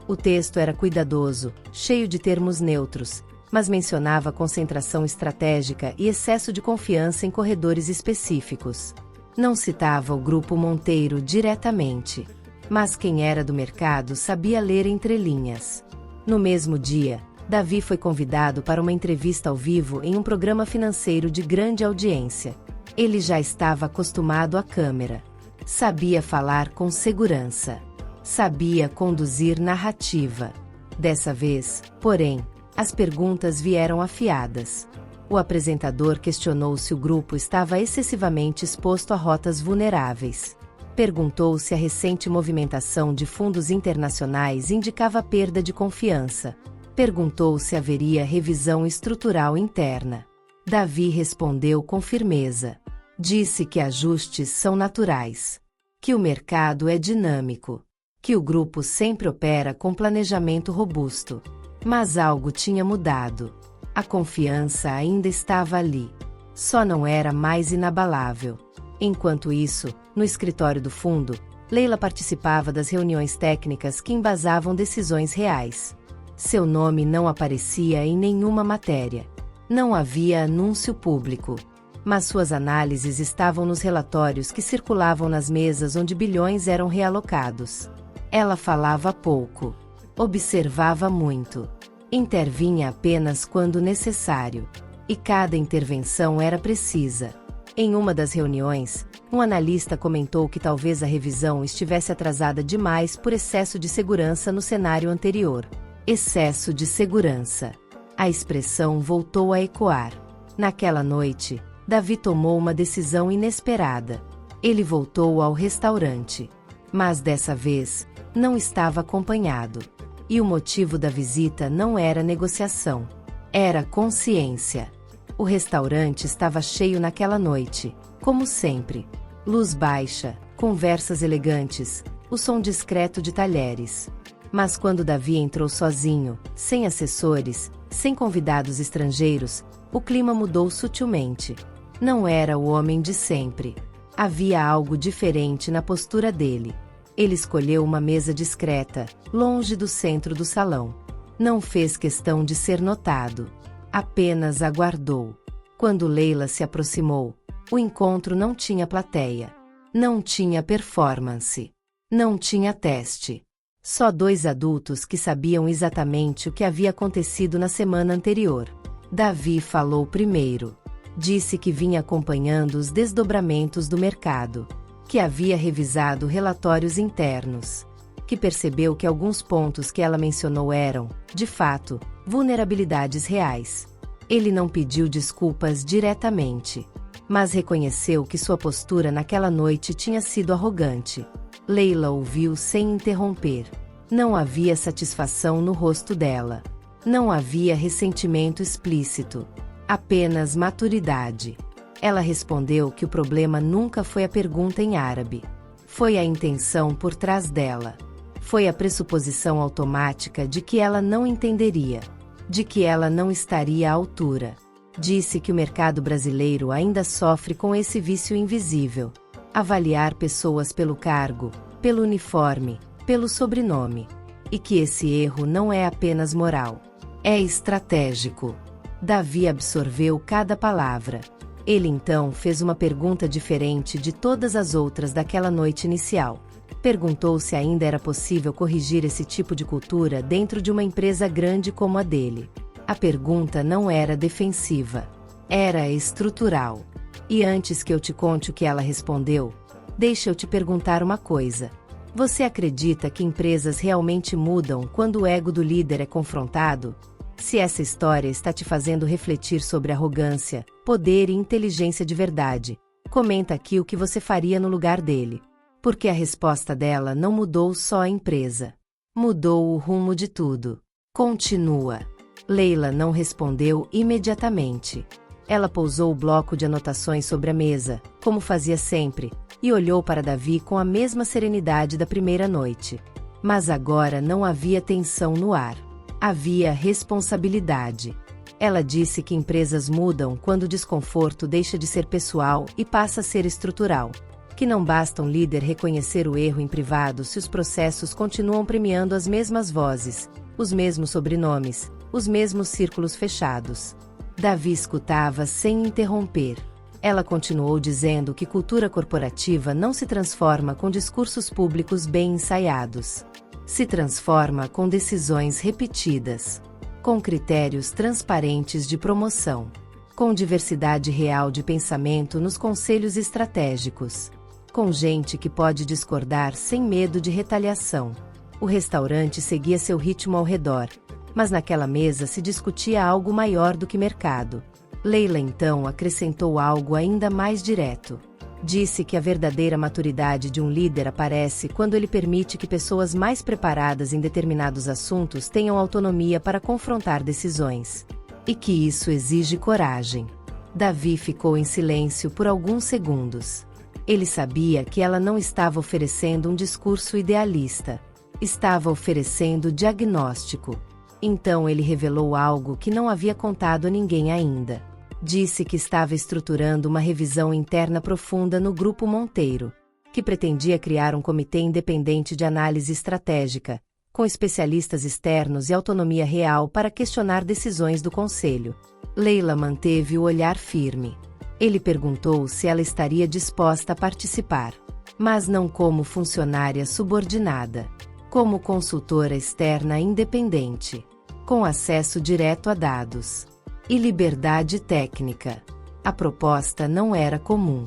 O texto era cuidadoso, cheio de termos neutros, mas mencionava concentração estratégica e excesso de confiança em corredores específicos. Não citava o Grupo Monteiro diretamente, mas quem era do mercado sabia ler entre linhas. No mesmo dia, Davi foi convidado para uma entrevista ao vivo em um programa financeiro de grande audiência. Ele já estava acostumado à câmera. Sabia falar com segurança. Sabia conduzir narrativa. Dessa vez, porém, as perguntas vieram afiadas. O apresentador questionou se o grupo estava excessivamente exposto a rotas vulneráveis. Perguntou se a recente movimentação de fundos internacionais indicava perda de confiança. Perguntou se haveria revisão estrutural interna. Davi respondeu com firmeza. Disse que ajustes são naturais. Que o mercado é dinâmico. Que o grupo sempre opera com planejamento robusto. Mas algo tinha mudado. A confiança ainda estava ali. Só não era mais inabalável. Enquanto isso, no escritório do fundo, Leila participava das reuniões técnicas que embasavam decisões reais. Seu nome não aparecia em nenhuma matéria. Não havia anúncio público. Mas suas análises estavam nos relatórios que circulavam nas mesas onde bilhões eram realocados. Ela falava pouco. Observava muito. Intervinha apenas quando necessário. E cada intervenção era precisa. Em uma das reuniões, um analista comentou que talvez a revisão estivesse atrasada demais por excesso de segurança no cenário anterior. Excesso de segurança. A expressão voltou a ecoar. Naquela noite, Davi tomou uma decisão inesperada. Ele voltou ao restaurante. Mas dessa vez, não estava acompanhado. E o motivo da visita não era negociação. Era consciência. O restaurante estava cheio naquela noite, como sempre. Luz baixa, conversas elegantes, o som discreto de talheres. Mas quando Davi entrou sozinho, sem assessores, sem convidados estrangeiros, o clima mudou sutilmente. Não era o homem de sempre. Havia algo diferente na postura dele. Ele escolheu uma mesa discreta, longe do centro do salão. Não fez questão de ser notado. Apenas aguardou. Quando Leila se aproximou, o encontro não tinha plateia. Não tinha performance. Não tinha teste. Só dois adultos que sabiam exatamente o que havia acontecido na semana anterior. Davi falou primeiro. Disse que vinha acompanhando os desdobramentos do mercado. Que havia revisado relatórios internos. Que percebeu que alguns pontos que ela mencionou eram, de fato, vulnerabilidades reais. Ele não pediu desculpas diretamente, mas reconheceu que sua postura naquela noite tinha sido arrogante. Leila ouviu sem interromper. Não havia satisfação no rosto dela. Não havia ressentimento explícito. Apenas maturidade. Ela respondeu que o problema nunca foi a pergunta em árabe. Foi a intenção por trás dela. Foi a pressuposição automática de que ela não entenderia. De que ela não estaria à altura. Disse que o mercado brasileiro ainda sofre com esse vício invisível. Avaliar pessoas pelo cargo, pelo uniforme, pelo sobrenome. E que esse erro não é apenas moral. É estratégico. Davi absorveu cada palavra. Ele então fez uma pergunta diferente de todas as outras daquela noite inicial. Perguntou se ainda era possível corrigir esse tipo de cultura dentro de uma empresa grande como a dele. A pergunta não era defensiva. Era estrutural. E antes que eu te conte o que ela respondeu, deixa eu te perguntar uma coisa. Você acredita que empresas realmente mudam quando o ego do líder é confrontado? Se essa história está te fazendo refletir sobre arrogância, poder e inteligência de verdade, comenta aqui o que você faria no lugar dele. Porque a resposta dela não mudou só a empresa. Mudou o rumo de tudo. Continua. Leila não respondeu imediatamente. Ela pousou o bloco de anotações sobre a mesa, como fazia sempre, e olhou para Davi com a mesma serenidade da primeira noite. Mas agora não havia tensão no ar. Havia responsabilidade. Ela disse que empresas mudam quando o desconforto deixa de ser pessoal e passa a ser estrutural. Que não basta um líder reconhecer o erro em privado se os processos continuam premiando as mesmas vozes, os mesmos sobrenomes, os mesmos círculos fechados. Davi escutava sem interromper. Ela continuou dizendo que cultura corporativa não se transforma com discursos públicos bem ensaiados. Se transforma com decisões repetidas, com critérios transparentes de promoção, com diversidade real de pensamento nos conselhos estratégicos, com gente que pode discordar sem medo de retaliação. O restaurante seguia seu ritmo ao redor, mas naquela mesa se discutia algo maior do que mercado. Leila então acrescentou algo ainda mais direto. Disse que a verdadeira maturidade de um líder aparece quando ele permite que pessoas mais preparadas em determinados assuntos tenham autonomia para confrontar decisões. E que isso exige coragem. Davi ficou em silêncio por alguns segundos. Ele sabia que ela não estava oferecendo um discurso idealista. Estava oferecendo diagnóstico. Então ele revelou algo que não havia contado a ninguém ainda. Disse que estava estruturando uma revisão interna profunda no Grupo Monteiro, que pretendia criar um comitê independente de análise estratégica, com especialistas externos e autonomia real para questionar decisões do conselho. Leila manteve o olhar firme. Ele perguntou se ela estaria disposta a participar, mas não como funcionária subordinada, como consultora externa independente, com acesso direto a dados e liberdade técnica. A proposta não era comum,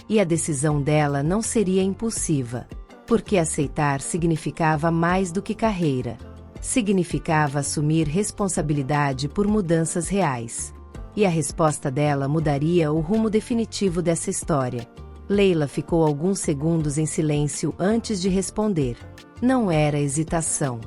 e a decisão dela não seria impulsiva, porque aceitar significava mais do que carreira. Significava assumir responsabilidade por mudanças reais. E a resposta dela mudaria o rumo definitivo dessa história. Leila ficou alguns segundos em silêncio antes de responder. Não era hesitação.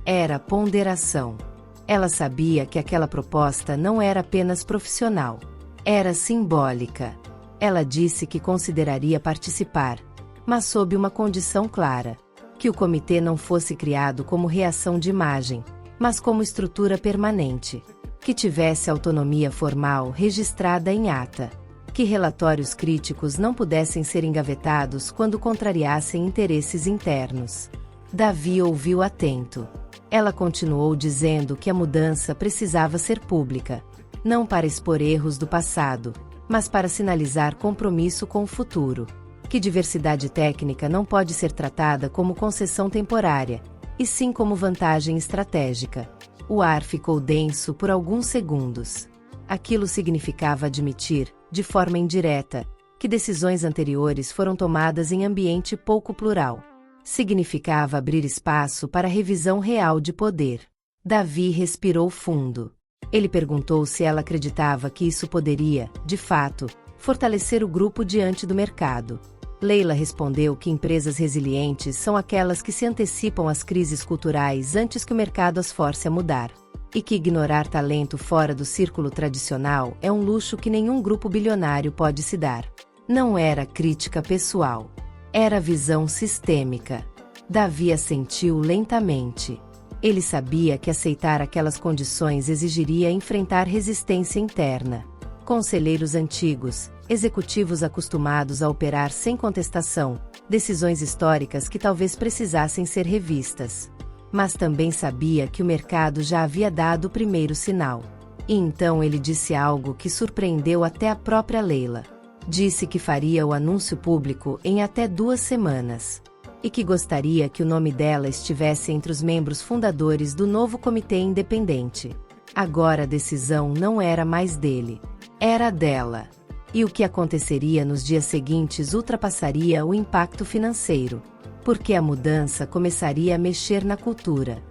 Era ponderação. Ela sabia que aquela proposta não era apenas profissional. Era simbólica. Ela disse que consideraria participar, mas sob uma condição clara: que o comitê não fosse criado como reação de imagem, mas como estrutura permanente. Que tivesse autonomia formal registrada em ata. Que relatórios críticos não pudessem ser engavetados quando contrariassem interesses internos. Davi ouviu atento. Ela continuou dizendo que a mudança precisava ser pública, não para expor erros do passado, mas para sinalizar compromisso com o futuro. Que diversidade técnica não pode ser tratada como concessão temporária, e sim como vantagem estratégica. O ar ficou denso por alguns segundos. Aquilo significava admitir, de forma indireta, que decisões anteriores foram tomadas em ambiente pouco plural. Significava abrir espaço para revisão real de poder. Davi respirou fundo. Ele perguntou se ela acreditava que isso poderia, de fato, fortalecer o grupo diante do mercado. Leila respondeu que empresas resilientes são aquelas que se antecipam às crises culturais antes que o mercado as force a mudar. E que ignorar talento fora do círculo tradicional é um luxo que nenhum grupo bilionário pode se dar. Não era crítica pessoal. Era visão sistêmica. Davi assentiu lentamente. Ele sabia que aceitar aquelas condições exigiria enfrentar resistência interna. Conselheiros antigos, executivos acostumados a operar sem contestação, decisões históricas que talvez precisassem ser revistas. Mas também sabia que o mercado já havia dado o primeiro sinal. E então ele disse algo que surpreendeu até a própria Leila. Disse que faria o anúncio público em até 2 semanas. E que gostaria que o nome dela estivesse entre os membros fundadores do novo comitê independente. Agora a decisão não era mais dele. Era dela. E o que aconteceria nos dias seguintes ultrapassaria o impacto financeiro. Porque a mudança começaria a mexer na cultura.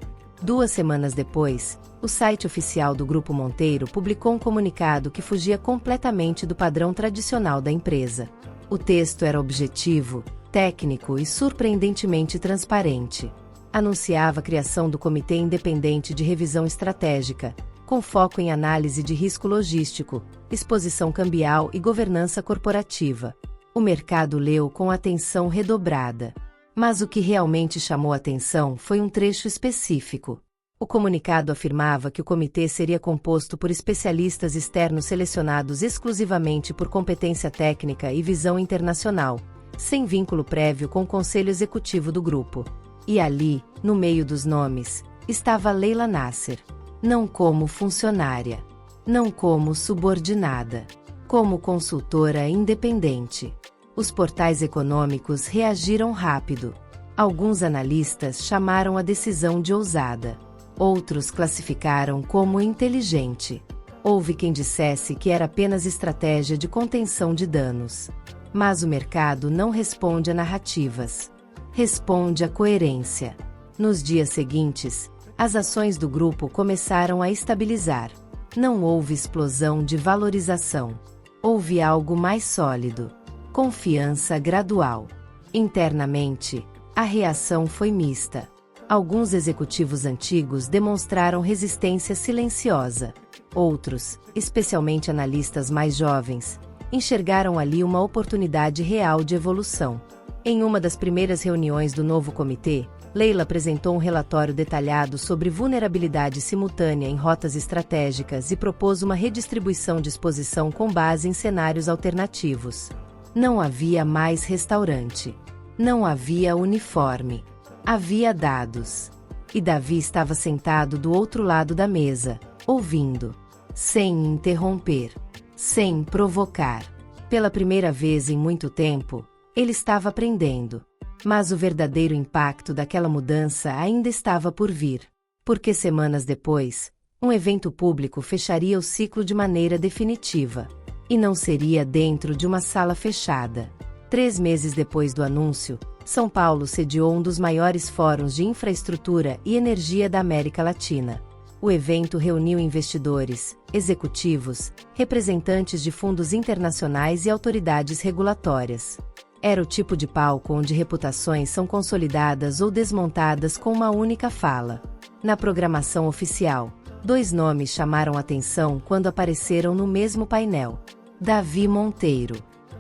2 semanas depois, o site oficial do Grupo Monteiro publicou um comunicado que fugia completamente do padrão tradicional da empresa. O texto era objetivo, técnico e surpreendentemente transparente. Anunciava a criação do Comitê Independente de Revisão Estratégica, com foco em análise de risco logístico, exposição cambial e governança corporativa. O mercado leu com atenção redobrada. Mas o que realmente chamou atenção foi um trecho específico. O comunicado afirmava que o comitê seria composto por especialistas externos selecionados exclusivamente por competência técnica e visão internacional, sem vínculo prévio com o conselho executivo do grupo. E ali, no meio dos nomes, estava Leila Nasser. Não como funcionária, não como subordinada, como consultora independente. Os portais econômicos reagiram rápido. Alguns analistas chamaram a decisão de ousada. Outros classificaram como inteligente. Houve quem dissesse que era apenas estratégia de contenção de danos. Mas o mercado não responde a narrativas. Responde à coerência. Nos dias seguintes, as ações do grupo começaram a estabilizar. Não houve explosão de valorização. Houve algo mais sólido. Confiança gradual. Internamente, a reação foi mista. Alguns executivos antigos demonstraram resistência silenciosa. Outros, especialmente analistas mais jovens, enxergaram ali uma oportunidade real de evolução. Em uma das primeiras reuniões do novo comitê, Leila apresentou um relatório detalhado sobre vulnerabilidade simultânea em rotas estratégicas e propôs uma redistribuição de exposição com base em cenários alternativos. Não havia mais restaurante. Não havia uniforme. Havia dados. E Davi estava sentado do outro lado da mesa, ouvindo, sem interromper, sem provocar. Pela primeira vez em muito tempo, ele estava aprendendo. Mas o verdadeiro impacto daquela mudança ainda estava por vir. Porque semanas depois, um evento público fecharia o ciclo de maneira definitiva. E não seria dentro de uma sala fechada. 3 meses depois do anúncio, São Paulo sediou um dos maiores fóruns de infraestrutura e energia da América Latina. O evento reuniu investidores, executivos, representantes de fundos internacionais e autoridades regulatórias. Era o tipo de palco onde reputações são consolidadas ou desmontadas com uma única fala. Na programação oficial, 2 nomes chamaram atenção quando apareceram no mesmo painel: Davi Monteiro,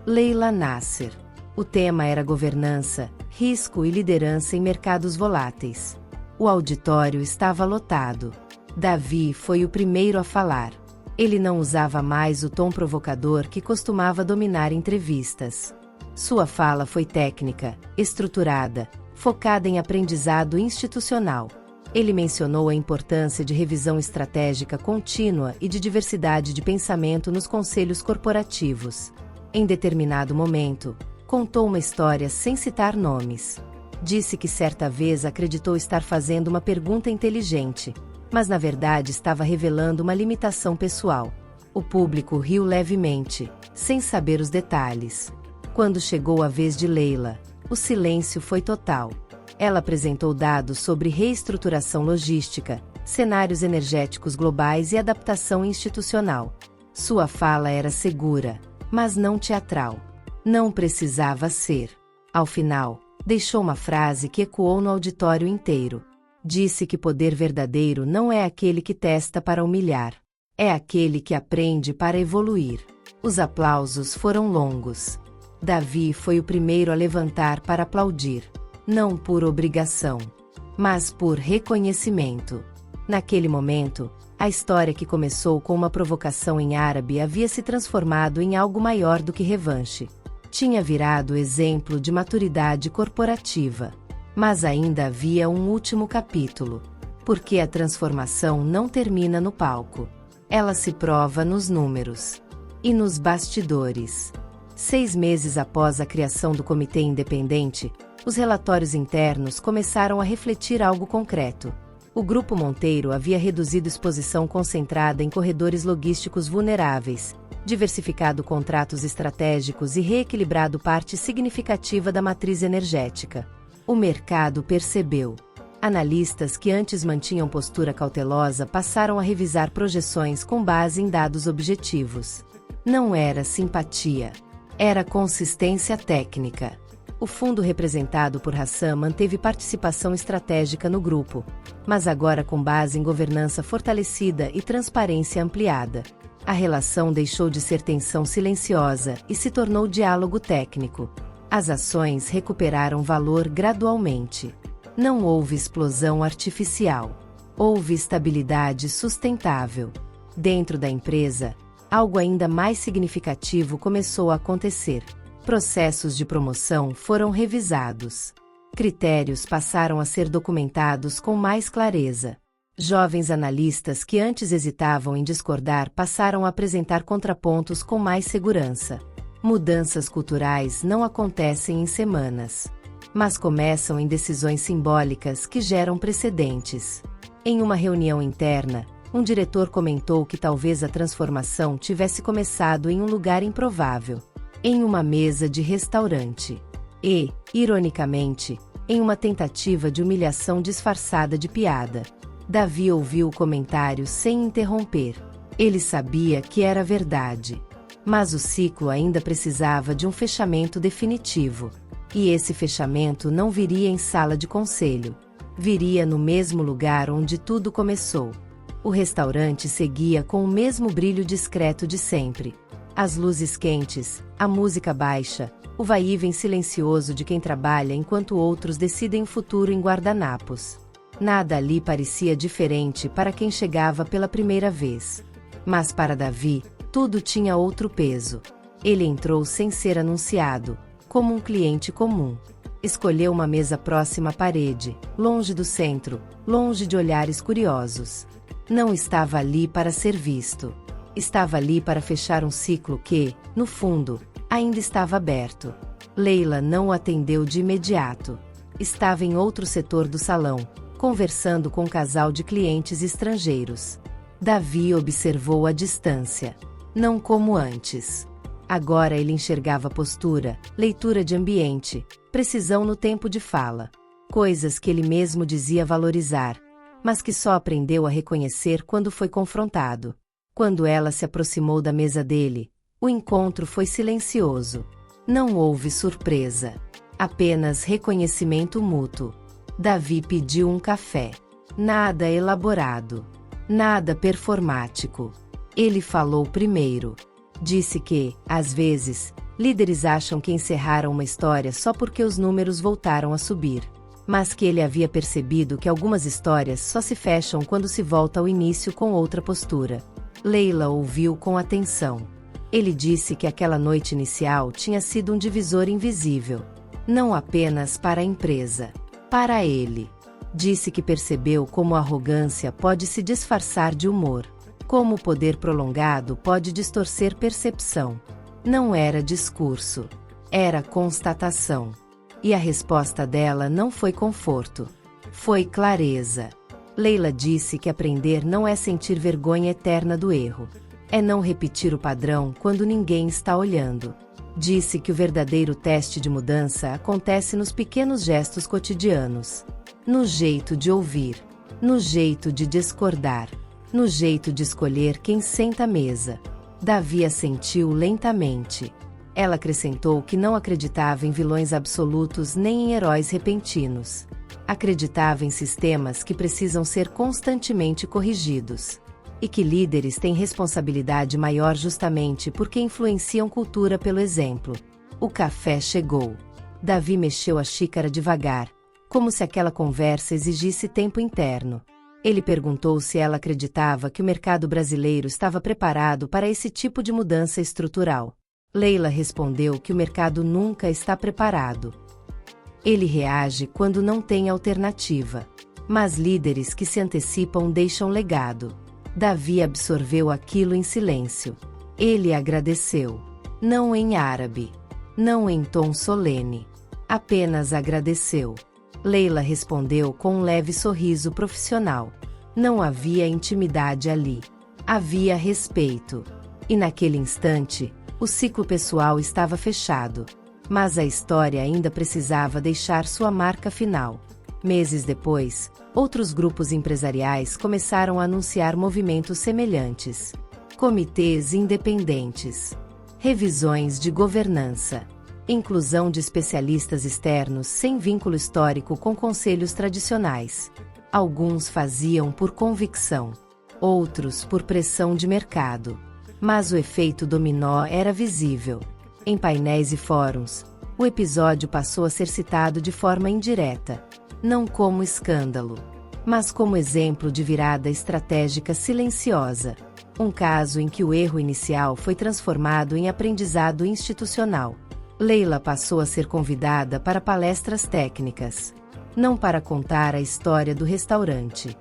Leila Nasser. O tema era governança, risco e liderança em mercados voláteis. O auditório estava lotado. Davi foi o primeiro a falar. Ele não usava mais o tom provocador que costumava dominar entrevistas. Sua fala foi técnica, estruturada, focada em aprendizado institucional. Ele mencionou a importância de revisão estratégica contínua e de diversidade de pensamento nos conselhos corporativos. Em determinado momento, contou uma história sem citar nomes. Disse que certa vez acreditou estar fazendo uma pergunta inteligente, mas na verdade estava revelando uma limitação pessoal. O público riu levemente, sem saber os detalhes. Quando chegou a vez de Leila, o silêncio foi total. Ela apresentou dados sobre reestruturação logística, cenários energéticos globais e adaptação institucional. Sua fala era segura, mas não teatral. Não precisava ser. Ao final, deixou uma frase que ecoou no auditório inteiro. Disse que poder verdadeiro não é aquele que testa para humilhar. É aquele que aprende para evoluir. Os aplausos foram longos. Davi foi o primeiro a levantar para aplaudir, não por obrigação, mas por reconhecimento. Naquele momento, a história que começou com uma provocação em árabe havia se transformado em algo maior do que revanche. Tinha virado exemplo de maturidade corporativa. Mas ainda havia um último capítulo. Porque a transformação não termina no palco. Ela se prova nos números. E nos bastidores. 6 meses após a criação do Comitê Independente, os relatórios internos começaram a refletir algo concreto. O Grupo Monteiro havia reduzido exposição concentrada em corredores logísticos vulneráveis, diversificado contratos estratégicos e reequilibrado parte significativa da matriz energética. O mercado percebeu. Analistas que antes mantinham postura cautelosa passaram a revisar projeções com base em dados objetivos. Não era simpatia. Era consistência técnica. O fundo representado por Hassan manteve participação estratégica no grupo, mas agora com base em governança fortalecida e transparência ampliada. A relação deixou de ser tensão silenciosa e se tornou diálogo técnico. As ações recuperaram valor gradualmente. Não houve explosão artificial. Houve estabilidade sustentável. Dentro da empresa, algo ainda mais significativo começou a acontecer. Processos de promoção foram revisados. Critérios passaram a ser documentados com mais clareza. Jovens analistas que antes hesitavam em discordar passaram a apresentar contrapontos com mais segurança. Mudanças culturais não acontecem em semanas, mas começam em decisões simbólicas que geram precedentes. Em uma reunião interna, um diretor comentou que talvez a transformação tivesse começado em um lugar improvável, em uma mesa de restaurante. E, ironicamente, em uma tentativa de humilhação disfarçada de piada. Davi ouviu o comentário sem interromper. Ele sabia que era verdade. Mas o ciclo ainda precisava de um fechamento definitivo. E esse fechamento não viria em sala de conselho. Viria no mesmo lugar onde tudo começou. O restaurante seguia com o mesmo brilho discreto de sempre. As luzes quentes, a música baixa, o vai-e-vem silencioso de quem trabalha enquanto outros decidem o futuro em guardanapos. Nada ali parecia diferente para quem chegava pela primeira vez. Mas para Davi, tudo tinha outro peso. Ele entrou sem ser anunciado, como um cliente comum. Escolheu uma mesa próxima à parede, longe do centro, longe de olhares curiosos. Não estava ali para ser visto. Estava ali para fechar um ciclo que, no fundo, ainda estava aberto. Leila não o atendeu de imediato. Estava em outro setor do salão, conversando com um casal de clientes estrangeiros. Davi observou à distância. Não como antes. Agora ele enxergava postura, leitura de ambiente, precisão no tempo de fala. Coisas que ele mesmo dizia valorizar, mas que só aprendeu a reconhecer quando foi confrontado. Quando ela se aproximou da mesa dele, o encontro foi silencioso. Não houve surpresa. Apenas reconhecimento mútuo. Davi pediu um café. Nada elaborado. Nada performático. Ele falou primeiro. Disse que, às vezes, líderes acham que encerraram uma história só porque os números voltaram a subir. Mas que ele havia percebido que algumas histórias só se fecham quando se volta ao início com outra postura. Leila ouviu com atenção. Ele disse que aquela noite inicial tinha sido um divisor invisível. Não apenas para a empresa. Para ele. Disse que percebeu como a arrogância pode se disfarçar de humor. Como o poder prolongado pode distorcer percepção. Não era discurso. Era constatação. E a resposta dela não foi conforto. Foi clareza. Leila disse que aprender não é sentir vergonha eterna do erro. É não repetir o padrão quando ninguém está olhando. Disse que o verdadeiro teste de mudança acontece nos pequenos gestos cotidianos. No jeito de ouvir. No jeito de discordar. No jeito de escolher quem senta à mesa. Davi assentiu lentamente. Ela acrescentou que não acreditava em vilões absolutos nem em heróis repentinos. Acreditava em sistemas que precisam ser constantemente corrigidos. E que líderes têm responsabilidade maior justamente porque influenciam cultura pelo exemplo. O café chegou. Davi mexeu a xícara devagar, como se aquela conversa exigisse tempo interno. Ele perguntou se ela acreditava que o mercado brasileiro estava preparado para esse tipo de mudança estrutural. Leila respondeu que o mercado nunca está preparado. Ele reage quando não tem alternativa. Mas líderes que se antecipam deixam legado. Davi absorveu aquilo em silêncio. Ele agradeceu. Não em árabe. Não em tom solene. Apenas agradeceu. Leila respondeu com um leve sorriso profissional. Não havia intimidade ali. Havia respeito. E naquele instante, o ciclo pessoal estava fechado. Mas a história ainda precisava deixar sua marca final. Meses depois, outros grupos empresariais começaram a anunciar movimentos semelhantes. Comitês independentes. Revisões de governança. Inclusão de especialistas externos sem vínculo histórico com conselhos tradicionais. Alguns faziam por convicção. Outros por pressão de mercado. Mas o efeito dominó era visível. Em painéis e fóruns, o episódio passou a ser citado de forma indireta. Não como escândalo, mas como exemplo de virada estratégica silenciosa. Um caso em que o erro inicial foi transformado em aprendizado institucional. Leila passou a ser convidada para palestras técnicas. Não para contar a história do restaurante,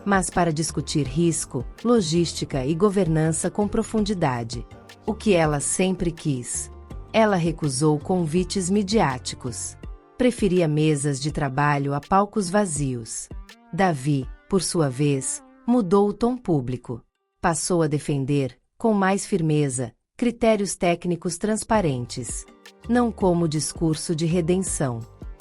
mas para discutir risco, logística e governança com profundidade. O que ela sempre quis. Ela recusou convites midiáticos. Preferia mesas de trabalho a palcos vazios. Davi, por sua vez, mudou o tom público. Passou a defender, com mais firmeza, critérios técnicos transparentes. Não como discurso de redenção,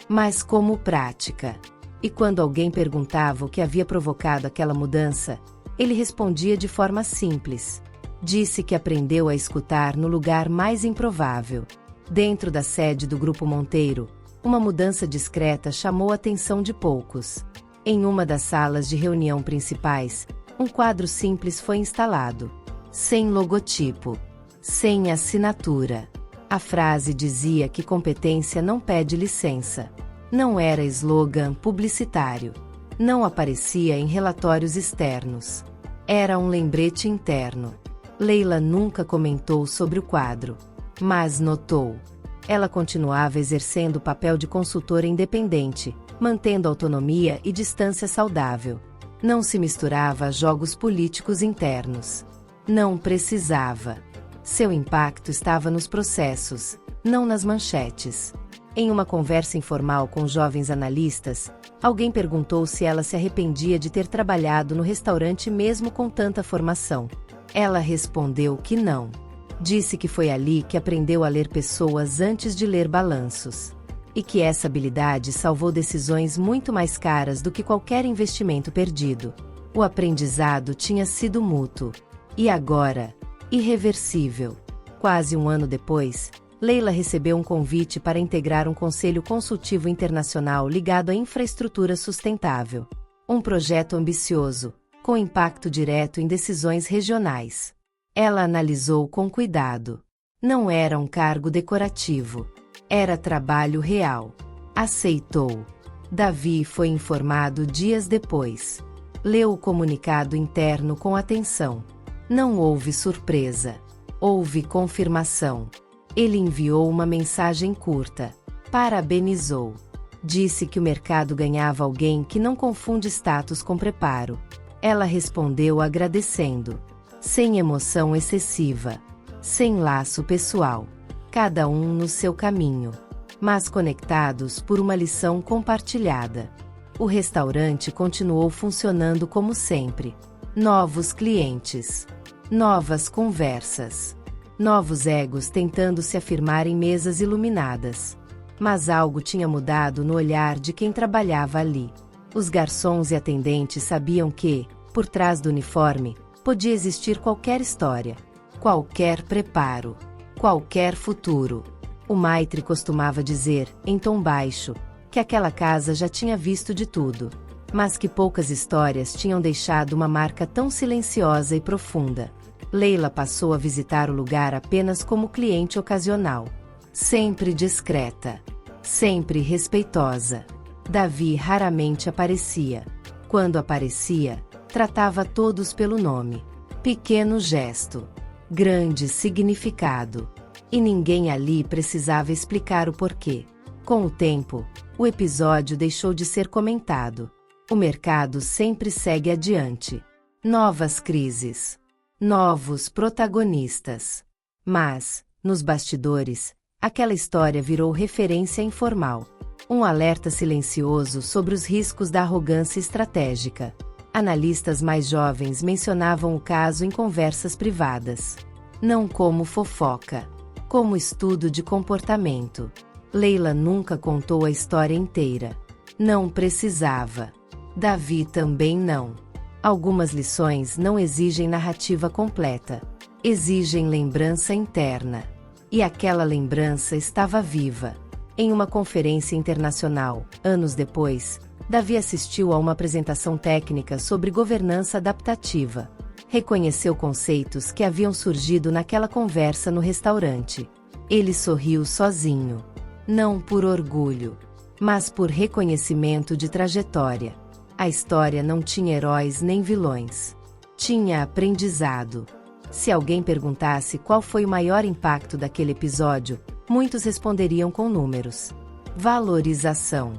mas como prática. E quando alguém perguntava o que havia provocado aquela mudança, Ele respondia de forma simples. Disse que aprendeu a escutar no lugar mais improvável. Dentro da sede do Grupo Monteiro, uma mudança discreta chamou a atenção de poucos. Em uma das salas de reunião principais, um quadro simples foi instalado. Sem logotipo. Sem assinatura. A frase dizia que competência não pede licença. Não era slogan publicitário. Não aparecia em relatórios externos. Era um lembrete interno. Leila nunca comentou sobre o quadro, mas notou. Ela continuava exercendo o papel de consultora independente, mantendo autonomia e distância saudável. Não se misturava a jogos políticos internos. Não precisava. Seu impacto estava nos processos, não nas manchetes. Em uma conversa informal com jovens analistas, alguém perguntou se ela se arrependia de ter trabalhado no restaurante mesmo com tanta formação. Ela respondeu que não. Disse que foi ali que aprendeu a ler pessoas antes de ler balanços. E que essa habilidade salvou decisões muito mais caras do que qualquer investimento perdido. O aprendizado tinha sido mútuo. E agora? Irreversível. Quase um ano depois, Leila recebeu um convite para integrar um conselho consultivo internacional ligado à infraestrutura sustentável. Um projeto ambicioso, com impacto direto em decisões regionais. Ela analisou com cuidado. Não era um cargo decorativo. Era trabalho real. Aceitou. Davi foi informado dias depois. Leu o comunicado interno com atenção. Não houve surpresa. Houve confirmação. Ele enviou uma mensagem curta. Parabenizou. Disse que o mercado ganhava alguém que não confunde status com preparo. Ela respondeu agradecendo. Sem emoção excessiva. Sem laço pessoal. Cada um no seu caminho. Mas conectados por uma lição compartilhada. O restaurante continuou funcionando como sempre. Novos clientes. Novas conversas. Novos egos tentando se afirmar em mesas iluminadas. Mas algo tinha mudado no olhar de quem trabalhava ali. Os garçons e atendentes sabiam que, por trás do uniforme, podia existir qualquer história, qualquer preparo, qualquer futuro. O Maitre costumava dizer, em tom baixo, que aquela casa já tinha visto de tudo, mas que poucas histórias tinham deixado uma marca tão silenciosa e profunda. Leila passou a visitar o lugar apenas como cliente ocasional. Sempre discreta. Sempre respeitosa. Davi raramente aparecia. Quando aparecia, tratava todos pelo nome. Pequeno gesto. Grande significado. E ninguém ali precisava explicar o porquê. Com o tempo, o episódio deixou de ser comentado. O mercado sempre segue adiante. Novas crises. Novos protagonistas. Mas, nos bastidores, aquela história virou referência informal. Um alerta silencioso sobre os riscos da arrogância estratégica. Analistas mais jovens mencionavam o caso em conversas privadas. Não como fofoca. Como estudo de comportamento. Leila nunca contou a história inteira. Não precisava. Davi também não. Algumas lições não exigem narrativa completa. Exigem lembrança interna. E aquela lembrança estava viva. Em uma conferência internacional, anos depois, Davi assistiu a uma apresentação técnica sobre governança adaptativa. Reconheceu conceitos que haviam surgido naquela conversa no restaurante. Ele sorriu sozinho. Não por orgulho, mas por reconhecimento de trajetória. A história não tinha heróis nem vilões. Tinha aprendizado. Se alguém perguntasse qual foi o maior impacto daquele episódio, muitos responderiam com números. Valorização.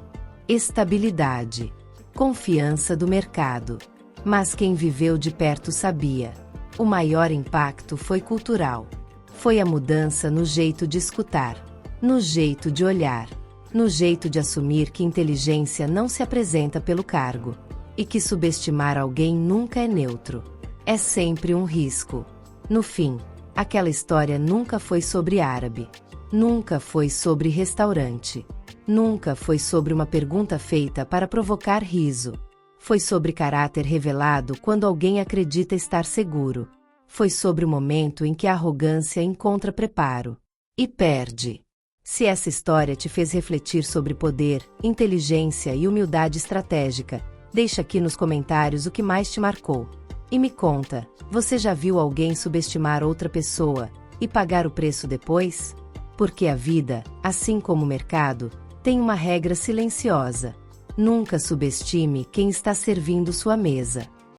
Estabilidade. Confiança do mercado. Mas quem viveu de perto sabia. O maior impacto foi cultural. Foi a mudança no jeito de escutar. No jeito de olhar. No jeito de assumir que inteligência não se apresenta pelo cargo. E que subestimar alguém nunca é neutro. É sempre um risco. No fim, aquela história nunca foi sobre árabe. Nunca foi sobre restaurante. Nunca foi sobre uma pergunta feita para provocar riso. Foi sobre caráter revelado quando alguém acredita estar seguro. Foi sobre o momento em que a arrogância encontra preparo e perde. Se essa história te fez refletir sobre poder, inteligência e humildade estratégica, deixa aqui nos comentários o que mais te marcou. E me conta, você já viu alguém subestimar outra pessoa e pagar o preço depois? Porque a vida, assim como o mercado, tem uma regra silenciosa. Nunca subestime quem está servindo sua mesa.